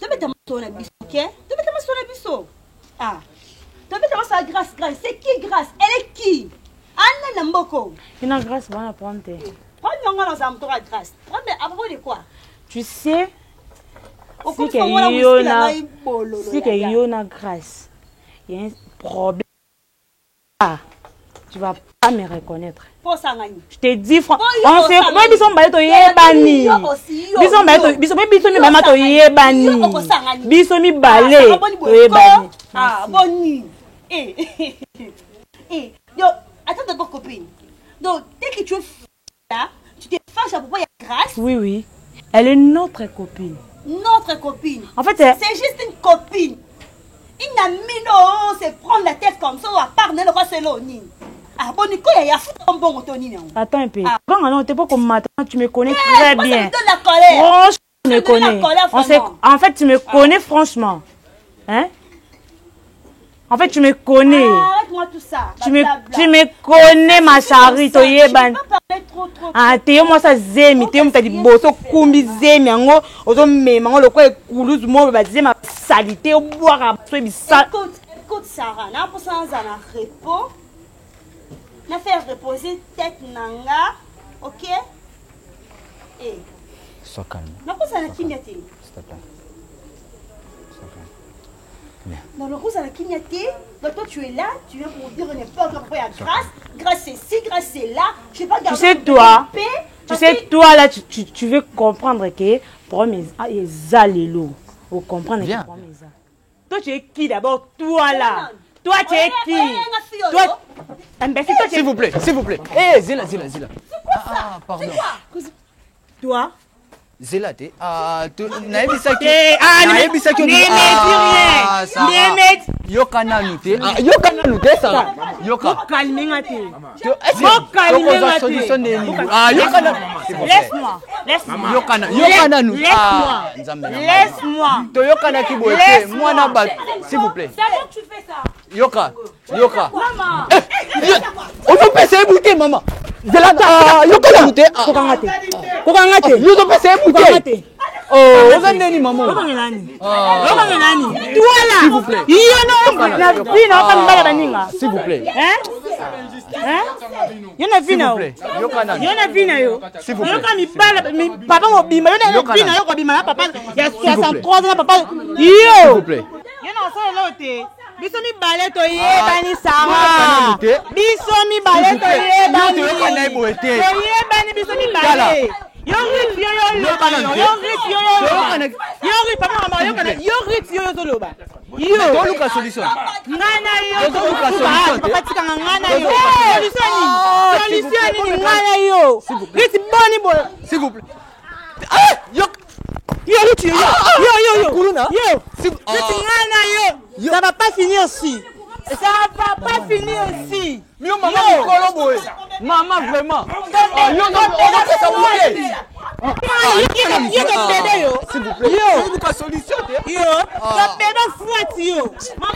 S9: Tu mets ta main sur la biso, ok? Tu mets ta main sur la biso. Ah. Tu mets ta main sur la Grâce. C'est qui Grâce? Elle est qui? Anna Namboko.
S8: Il y a Grâce, on va prendre.
S9: Prends dans un tour à Grâce. Mais à propos de quoi?
S8: Tu sais, si qu'il y a une Grâce, il y a un problème. Ah, tu vas pas me reconnaître. Je te dis franchement, on sait pas bison baito yebani. Bison baito, bison mi mama to yebani. Bison mi balé to yebani.
S9: Ah, boni. Yo, attends d'abord copine. Donc, dès
S8: Oui, oui. Elle est notre copine.
S9: Notre copine.
S8: En fait,
S9: c'est juste une copine. Une amie, c'est prendre la tête comme ça, à part le roi Seloni. Ah bon, Nico, il y a foutu un bon Tony.
S8: Attends un peu. Quand on n'était pas comme maintenant, tu me connais très bien.
S9: Ça me donne la colère.
S8: Franchement, tu me connais. En fait, tu me connais franchement. Hein? En fait, tu me connais.
S9: Arrête-moi tout ça.
S8: Tu me connais, ma chérie. Tu ne peux pas parler trop. Ah, tu es moi ça zemi. Tu es dit bosso kumbi zemi. Ango, ozo memango le quoi coulouse moi ba zemi ma salité au boire à
S9: Écoute Sarah, n'a pas ça en repos. N'a fait reposer tête nanga, ok? Et.
S1: Sois calme.
S9: N'a pas ça la kinyati.
S1: S'il te plaît.
S9: Dans le rose à la kinyati, donc toi tu es là, tu viens pour dire n'importe quoi à grâce c'est ci, grâce c'est là. Je sais pas garder.
S8: Tu sais toi là tu veux comprendre que pour mes allélo, au comprendre que pour mes ça. Toi tu es qui d'abord toi là? Toi tu es qui? Toi
S3: s'il vous plaît. Eh Zila.
S9: C'est quoi ça?
S3: Pardon.
S8: Toi
S3: Zela te tu naebisaki yokana nute ça yoka
S8: calmenga te
S3: laisse-moi yokana nute
S8: laisse-moi
S3: to yokana ki boye mwana ba s'il vous plaît
S9: c'est bon tu fais ça
S3: yoka
S9: maman
S3: on peut passer bouté maman Zela yokana nute
S8: kokanga te
S3: yo to passer bouté oh ozandeni maman
S8: kokanga nani toi là
S3: s'il vous plaît
S8: na vina okambala baninga
S3: s'il vous plaît
S8: yo na vina yo
S3: s'il vous plaît
S8: yo kami bala papa mobima yo na vina yo kobima na papa ya 63 ans na papa yo
S3: s'il vous plaît
S8: yo na solo te biso mibale toyebani Sarah biso mibale toyebani biso mibale yo rit yo zoloba yo
S3: toluka solution
S8: ngana yo papa tikanga ngana yo solution ni ngana yo rit boni bo
S3: s'il vous plaît
S8: yo kuluna yo rit ngana yo ça va pas finir ici. Ça va pas finir ici.
S3: Yo maman Colomboé. Maman vraiment. Yo on va faire ça bouger. S'il vous plaît. Yo, c'est une solution.
S8: Yo, ça pédo fouette yo. Ma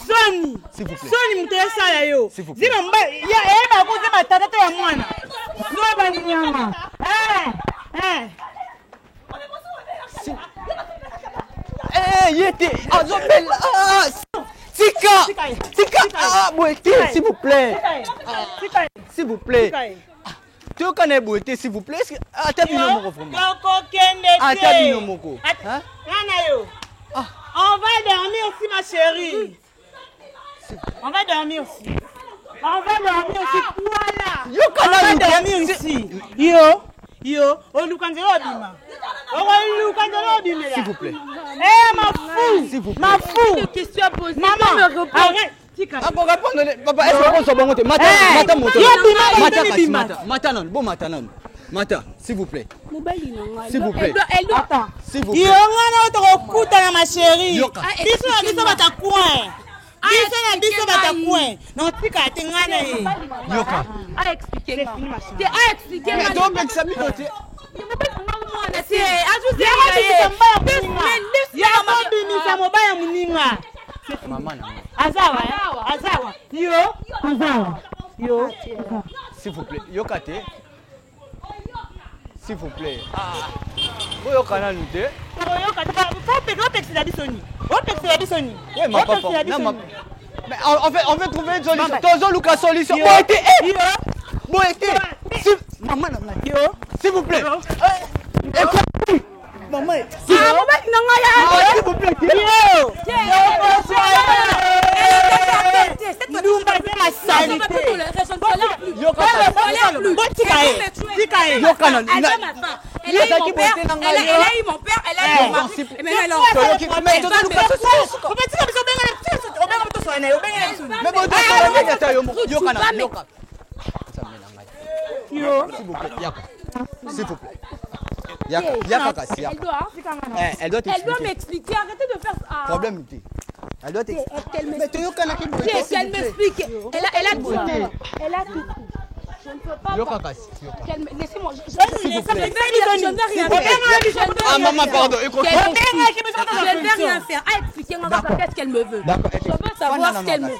S8: Sony. Sony mutesa ya yo. Zima mba ya eba ko zima tata ya mwana. Zo ba nyama.
S3: Yete, Tika, Boété, s'il vous plaît. S'il vous plaît. Tu connais Boété, s'il vous plaît.
S8: On va dormir aussi, ma chérie. On va dormir aussi. Voilà. On va dormir ici. Yo, Olukanzelo Bima.
S3: S'il vous plaît.
S8: Eh, ma fou.
S9: Question posée.
S8: Maman, arrête.
S3: Papa, est-ce qu'on s'en Mata, s'il vous plaît. S'il vous plaît.
S8: Attends.
S3: S'il vous plaît.
S8: Yo, ngana ma chérie. Biso bata coin. Biso bata coin. Non, tika tengana ye.
S3: Yoka.
S9: A expliquer.
S3: Mais donc examiner.
S8: Azawa. Yo.
S3: S'il vous plaît. Yokate. S'il vous plaît. Vous canal nous deux. On veut trouver une solution. Tozo Lucas solution. Maman, s'il vous plaît. Maman, s'il vous plaît. S'il vous plaît. Elle doit
S10: m'expliquer. Arrêtez de faire ça.
S3: Problème. Elle doit t'expliquer.
S10: Qu'elle m'explique. Elle a tout. Elle a tout. Je ne peux pas. Laissez-moi. Je ne vais rien faire.
S3: Ah, maman, pardon.
S10: Je ne vais rien faire. Expliquez-moi qu'est-ce qu'elle me veut. Je veux savoir ce qu'elle me veut.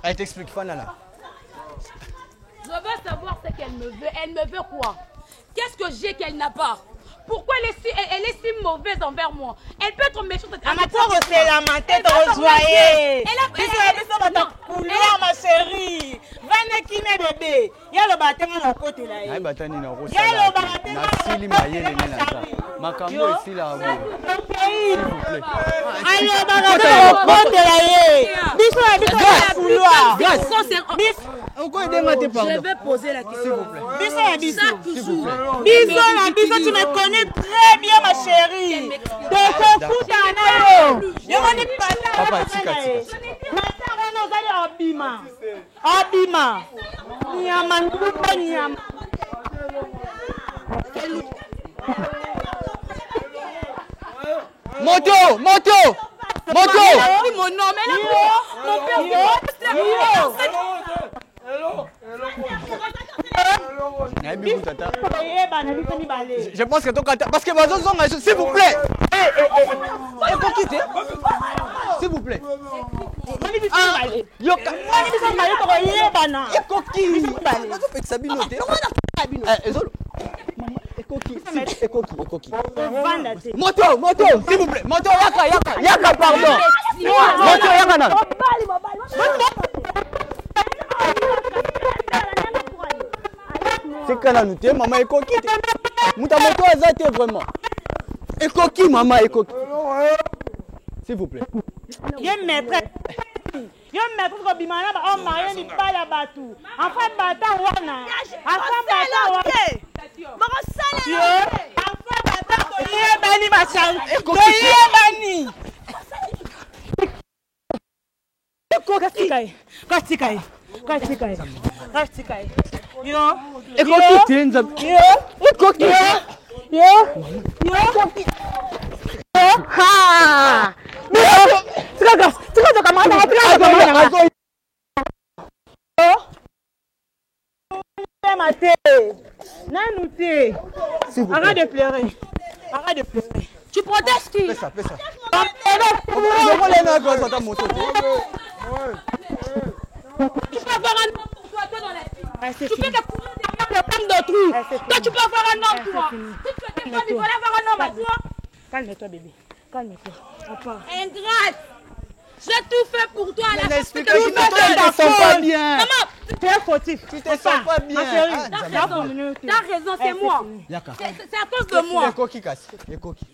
S3: Elle t'explique, Fanana.
S10: Je veux savoir ce qu'elle me veut. Elle me veut quoi? Qu'est-ce que j'ai qu'elle n'a pas? Pourquoi elle est si mauvaise envers moi? Elle peut être méchante.
S9: C'est la matin de rejoyer. Ma chérie. Venez qui m'est bébé. Il y a le bâtiment à côté là. Il y a le bâtiment
S3: à côté là.
S10: Je vais poser la question.
S9: Biso, tu me connais très bien, ma chérie.
S3: Papa,
S9: Abima. Nyama.
S3: Moto.
S10: Mon nom, mais là, mon père,
S3: je pense que ton parce que s'il vous plaît. S'il vous plaît. Moto, s'il vous plaît. Moto, yaka, pardon. Moto, yaka. C'est quand nous maman est coquille. Mouta moto est vraiment. Et coquille, maman est coquille. S'il vous plaît.
S9: Je maître ko bimana ba o marié ni pala batu. Enfin bata wana. Enfin bata wana. Bako sala. Enfin bata ko yebani ba chan. Ko yebani. Katikai. Yo.
S3: Et coquille tenza. Et coquille. Yo.
S9: Ha. Arrête de pleurer. Tu protestes qui?
S3: Fais ça.
S10: Tu peux avoir un nom pour toi dans la vie. Tu fais des courants derrière le plan d'autrui. Toi, tu peux avoir un nom, toi. Si tu te défends, il faut avoir un nom à toi.
S9: Calme-toi, bébé. Calme-toi.
S10: Ingrate. J'ai tout fait pour toi.
S3: Tu te sens pas bien.
S10: Maman,
S9: tu es fautif.
S3: Tu te sens pas bien.
S10: T'as raison, c'est moi. C'est à cause de moi.
S3: Les coquilles cassent. Les coquilles.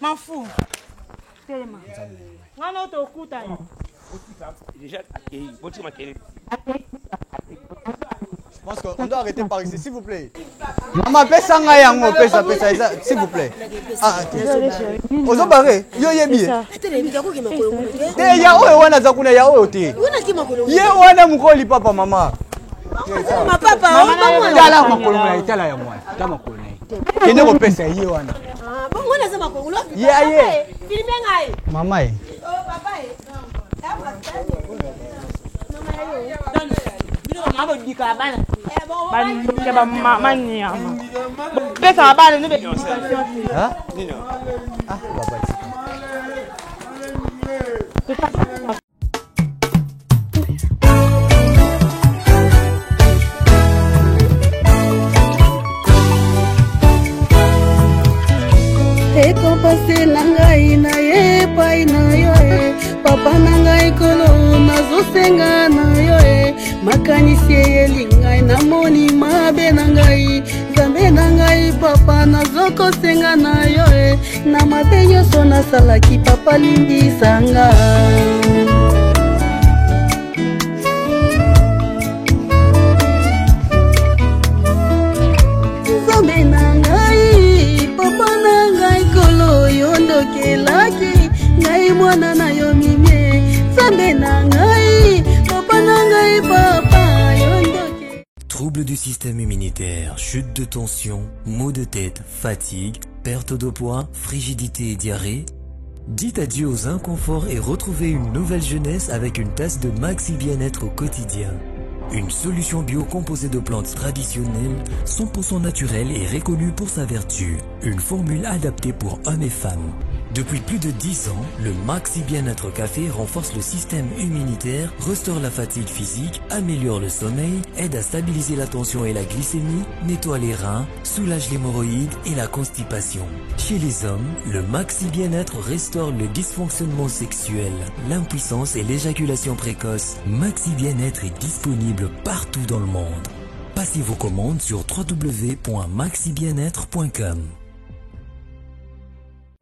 S9: M'en fous.
S3: Je pense qu'on doit arrêter par ici, s'il vous plaît. Maman, pesa yango, pesa, s'il vous plaît. Ah, ozo barré, yo yebi. Te ya oyo wana zakuna ya oyo te. Ye wana mukoli papa mama.
S9: Ma papa,
S3: tala makolo na itala ya mwana. Tala makolo na. Kende ko pesa ye wana.
S9: Ah, bon wana za makolo.
S3: Ye.
S9: Filme ngai.
S3: Mama e.
S9: Oh papa e.
S5: Ekompase na ngai na ye pai na yo papa na ngai kolo nazosenga na yo makanisi elingai namoni mabe na ngai zambe na ngai papa nazokosenga na yo na mabe nyonso nasalaki papa limbisanga zambe na ngai papa
S6: du système immunitaire, chute de tension, maux de tête, fatigue, perte de poids, frigidité et diarrhée? Dites adieu aux inconforts et retrouvez une nouvelle jeunesse avec une tasse de Maxi Bien-être au quotidien. Une solution bio composée de plantes traditionnelles, 100% naturelle et reconnue pour sa vertu. Une formule adaptée pour hommes et femmes. Depuis plus de 10 ans, le Maxi Bien-être Café renforce le système immunitaire, restaure la fatigue physique, améliore le sommeil, aide à stabiliser la tension et la glycémie, nettoie les reins, soulage l'hémorroïde et la constipation. Chez les hommes, le Maxi Bien-être restaure le dysfonctionnement sexuel, l'impuissance et l'éjaculation précoce. Maxi Bien-être est disponible partout dans le monde. Passez vos commandes sur www.maxibienetre.com.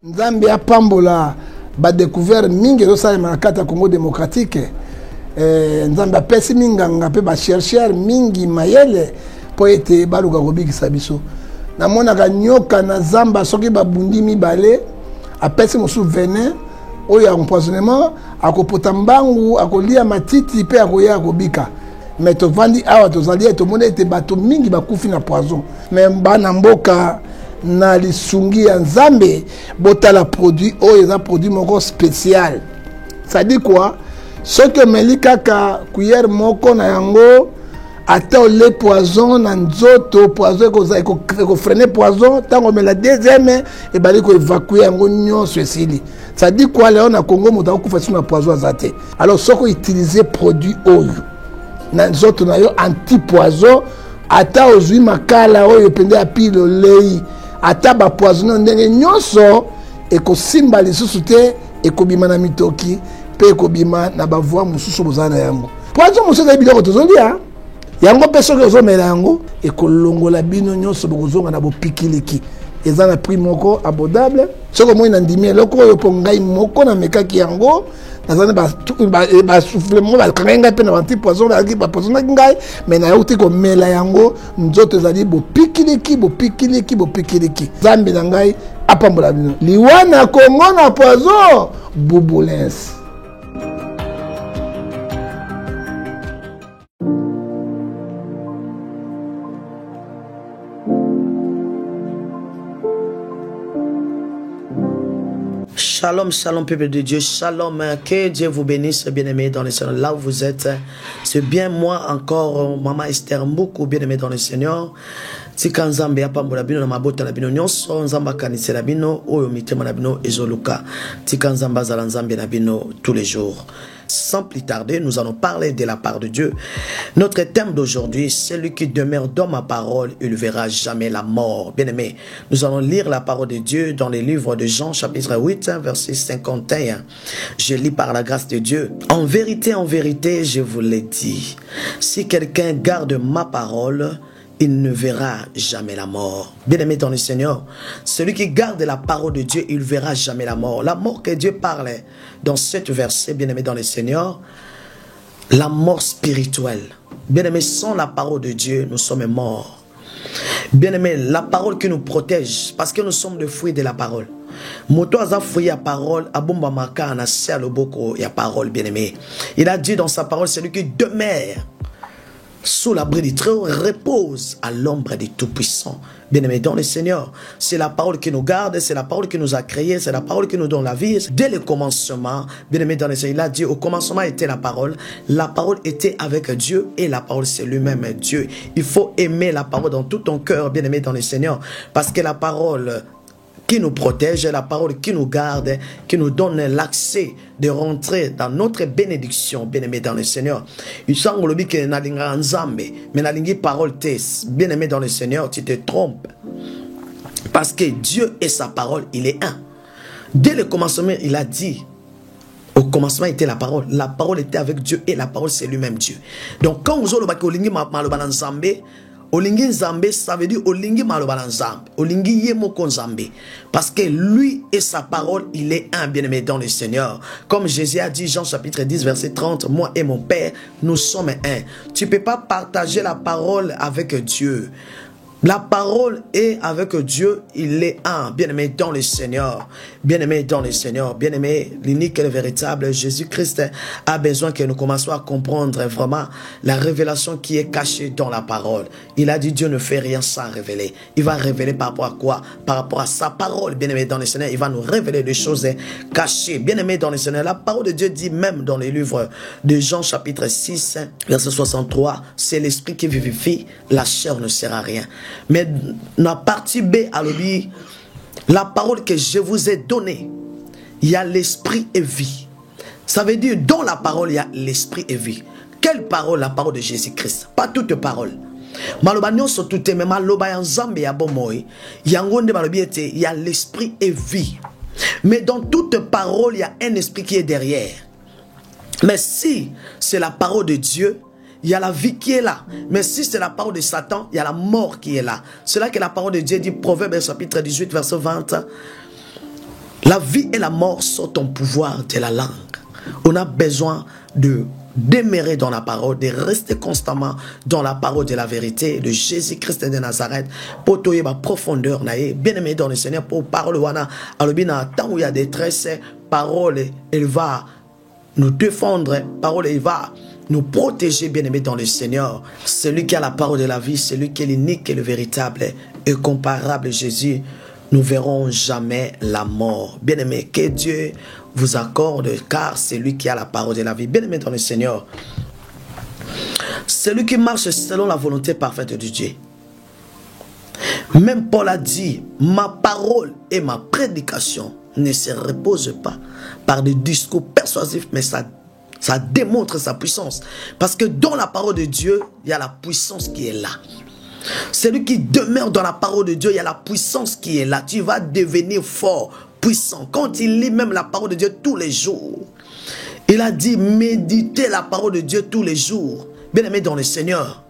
S11: Nzambe apambola ba découvert mingi ezosalema na kati ya Congo démocratique. Nzambe apesi minganga mpe ba chercheur mingi mayele po ete baluka kobikisa biso. Namonaka nyoka na zamba soki babundi mibale apesi mosusu venin oyo ya empoisonnement akopota mbangu akolia matiti mpe akoya akobika. Mais tovandi awa tozali tomoni ete bato mingi bakufi na poison. Mais bana mboka na lisungi ya Nzambe botala produit oyo eza produit moko spécial. Ça dit quoi? Ce que meli kaka cuillère moko na yango ata le poison na nzoto poison ko freiner poison tango me la deuxième et bali ko évacuer yango nyonso esili. Ça dit quoi là na Congo moto akufa sur na poison azate. Alors soko utiliser produit oyo na nzoto na yo anti poison ata ozui makala oyo pende ya pile lei ata ba poison ndenge nyonso ekosimba lisusu te ekobima na mitoki pe ekobima na bavoi mosusu bozana yango poison mosusu ya biloko tozolia yango pe soki ozomela yango ekolongola bino nyonso bokozonga na bopikiliki eza na prix moko abordable soki omoi na ndimi eloko oyo mpo ngai moko na mekaki yango nazana basouffle mo bakanga ngai mpe na banti poison bapoisonaki ngai me nayauti komela yango nzoto ezali bopikiliki Nzambe na ngai apambola bino liwa na Congo na poison bubulens.
S12: Shalom, shalom, peuple de Dieu, shalom, que Dieu vous bénisse, bien-aimés dans le Seigneur, là où vous êtes. C'est bien moi encore, Maman Esther Mboukou, bien-aimé dans le Seigneur. Tika Nzambe apambola bino na mabota na bino nyonso, Nzamba kanisela bino, oyo mitema na bino ezoluka. Tika Nzamba azala Nzambe na bino tous les jours. Sans plus tarder, nous allons parler de la part de Dieu. Notre thème d'aujourd'hui, celui qui demeure dans ma parole, il ne verra jamais la mort. Bien-aimés, nous allons lire la parole de Dieu dans les livres de Jean, chapitre 8, verset 51. Je lis par la grâce de Dieu. En vérité, je vous l'ai dit, si quelqu'un garde ma parole, il ne verra jamais la mort. Bien-aimé dans le Seigneur, celui qui garde la parole de Dieu, il ne verra jamais la mort. La mort que Dieu parle dans cet verset, bien-aimé dans le Seigneur, la mort spirituelle. Bien-aimé, sans la parole de Dieu, nous sommes morts. Bien-aimé, la parole qui nous protège, parce que nous sommes le fruit de la parole. Moto aza fruit ya parole, abomba maka na se aloboko ya parole, bien-aimé. Il a dit dans sa parole, celui qui demeure sous l'abri du Très-Haut repose à l'ombre du Tout-Puissant. Bien-aimé dans le Seigneur, c'est la parole qui nous garde, c'est la parole qui nous a créés, c'est la parole qui nous donne la vie. Dès le commencement, bien-aimé dans le Seigneur, il a dit au commencement était la parole était avec Dieu et la parole c'est lui-même Dieu. Il faut aimer la parole dans tout ton cœur, bien-aimé dans le Seigneur, parce que la parole qui nous protège, la parole qui nous garde, qui nous donne l'accès de rentrer dans notre bénédiction, bien-aimé dans le Seigneur. Il semble que nalinga nzambe, mais nalingi parole tes, bien-aimé dans le Seigneur, tu te trompes. Parce que Dieu et sa parole, il est un. Dès le commencement, il a dit, au commencement était la parole était avec Dieu et la parole c'est lui-même Dieu. Donc quand vous avez olingi maloba nzambe, olingi nzambe, ça veut dire olingi maloba nzambe, olingi yemoko nzambe, parce que lui et sa parole, il est un, bien-aimé dans le Seigneur. Comme Jésus a dit, Jean chapitre 10 verset 30, moi et mon Père, nous sommes un. Tu peux pas partager la parole avec Dieu. La parole est avec Dieu, il est un. Bien-aimé dans le Seigneur, bien-aimé dans le Seigneur, bien-aimé, l'unique et le véritable Jésus-Christ a besoin que nous commençons à comprendre vraiment la révélation qui est cachée dans la parole. Il a dit Dieu ne fait rien sans révéler. Il va révéler par rapport à quoi? Par rapport à sa parole, bien-aimé dans le Seigneur. Il va nous révéler des choses cachées. Bien-aimé dans le Seigneur, la parole de Dieu dit même dans les livres de Jean chapitre 6, verset 63, c'est l'esprit qui vivifie, la chair ne sert à rien. Mais dans la partie B, la parole que je vous ai donnée, il y a l'esprit et vie. Ça veut dire, dans la parole, il y a l'esprit et vie. Quelle parole? La parole de Jésus-Christ. Pas toute parole. Il y a l'esprit et vie. Mais dans toute parole, il y a un esprit qui est derrière. Mais si c'est la parole de Dieu, il y a la vie qui est là. Mais si c'est la parole de Satan, il y a la mort qui est là. C'est là que la parole de Dieu dit, Proverbe chapitre 18, verset 20. La vie et la mort sont au pouvoir de la langue. On a besoin de demeurer dans la parole, de rester constamment dans la parole de la vérité de Jésus-Christ de Nazareth. Pour toyer ma profondeur, bien aimé dans le Seigneur, pour parler, alors tant où il y a détresse, parole, elle va nous défendre, parole, elle va nous protéger, bien-aimés dans le Seigneur. Celui qui a la parole de la vie, celui qui est l'unique et le véritable et comparable Jésus, nous verrons jamais la mort. Bien-aimés, que Dieu vous accorde, car c'est lui qui a la parole de la vie. Bien-aimés dans le Seigneur, celui qui marche selon la volonté parfaite de Dieu. Même Paul a dit, ma parole et ma prédication ne se reposent pas par des discours persuasifs, mais ça démontre sa puissance. Parce que dans la parole de Dieu, il y a la puissance qui est là. Celui qui demeure dans la parole de Dieu, il y a la puissance qui est là. Tu vas devenir fort, puissant. Quand il lit même la parole de Dieu tous les jours, il a dit méditez la parole de Dieu tous les jours. Bien-aimé dans le Seigneur,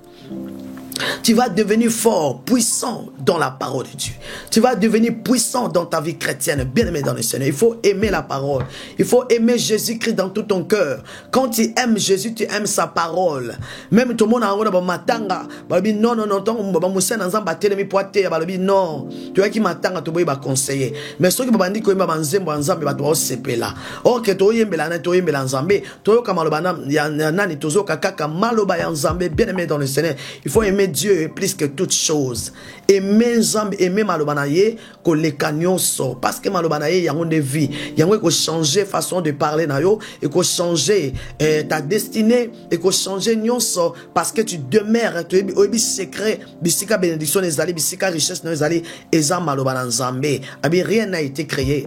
S12: tu vas devenir fort, puissant dans la parole de Dieu. Tu vas devenir puissant dans ta vie chrétienne, bien-aimé dans le Seigneur. Il faut aimer la parole. Il faut aimer Jésus-Christ dans tout ton cœur. Quand tu aimes Jésus, tu aimes sa parole. Même tout le monde a un matanga. Non, non, non, non. Tu vois qui matanga, tu vas conseiller. Mais ceux qui vont dire que tu vas nzambe, tu vas seper là. Oh, que tu vas nzambe. Tu vas comme nani, tu vas kaka maloba nzambe, bien-aimé dans le Seigneur. Il faut aimer Dieu plus que toute chose. Aimer Nzambe, aimer malobanaye que les canyons sont. Parce que malobanaye y a une vie, y a une changer façon de parler na yo et que changer ta destinée et que changer nyonso parce que tu demeures tu es secret bisika bénédiction ezali bisika richesse ezali eza malobana Nzambe. Abi rien n'a été créé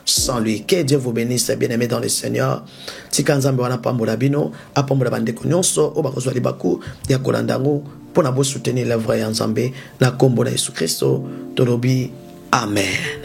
S12: sans lui. Que Dieu vous bénisse, bien-aimés dans le Seigneur. Tika Nzambe wana pambola bino apambola bandeko nyonso obakozwa libaku ya kolandango pour nous soutenir l'œuvre de Nzambe na kombo na Yesu Kristo tolobi amen.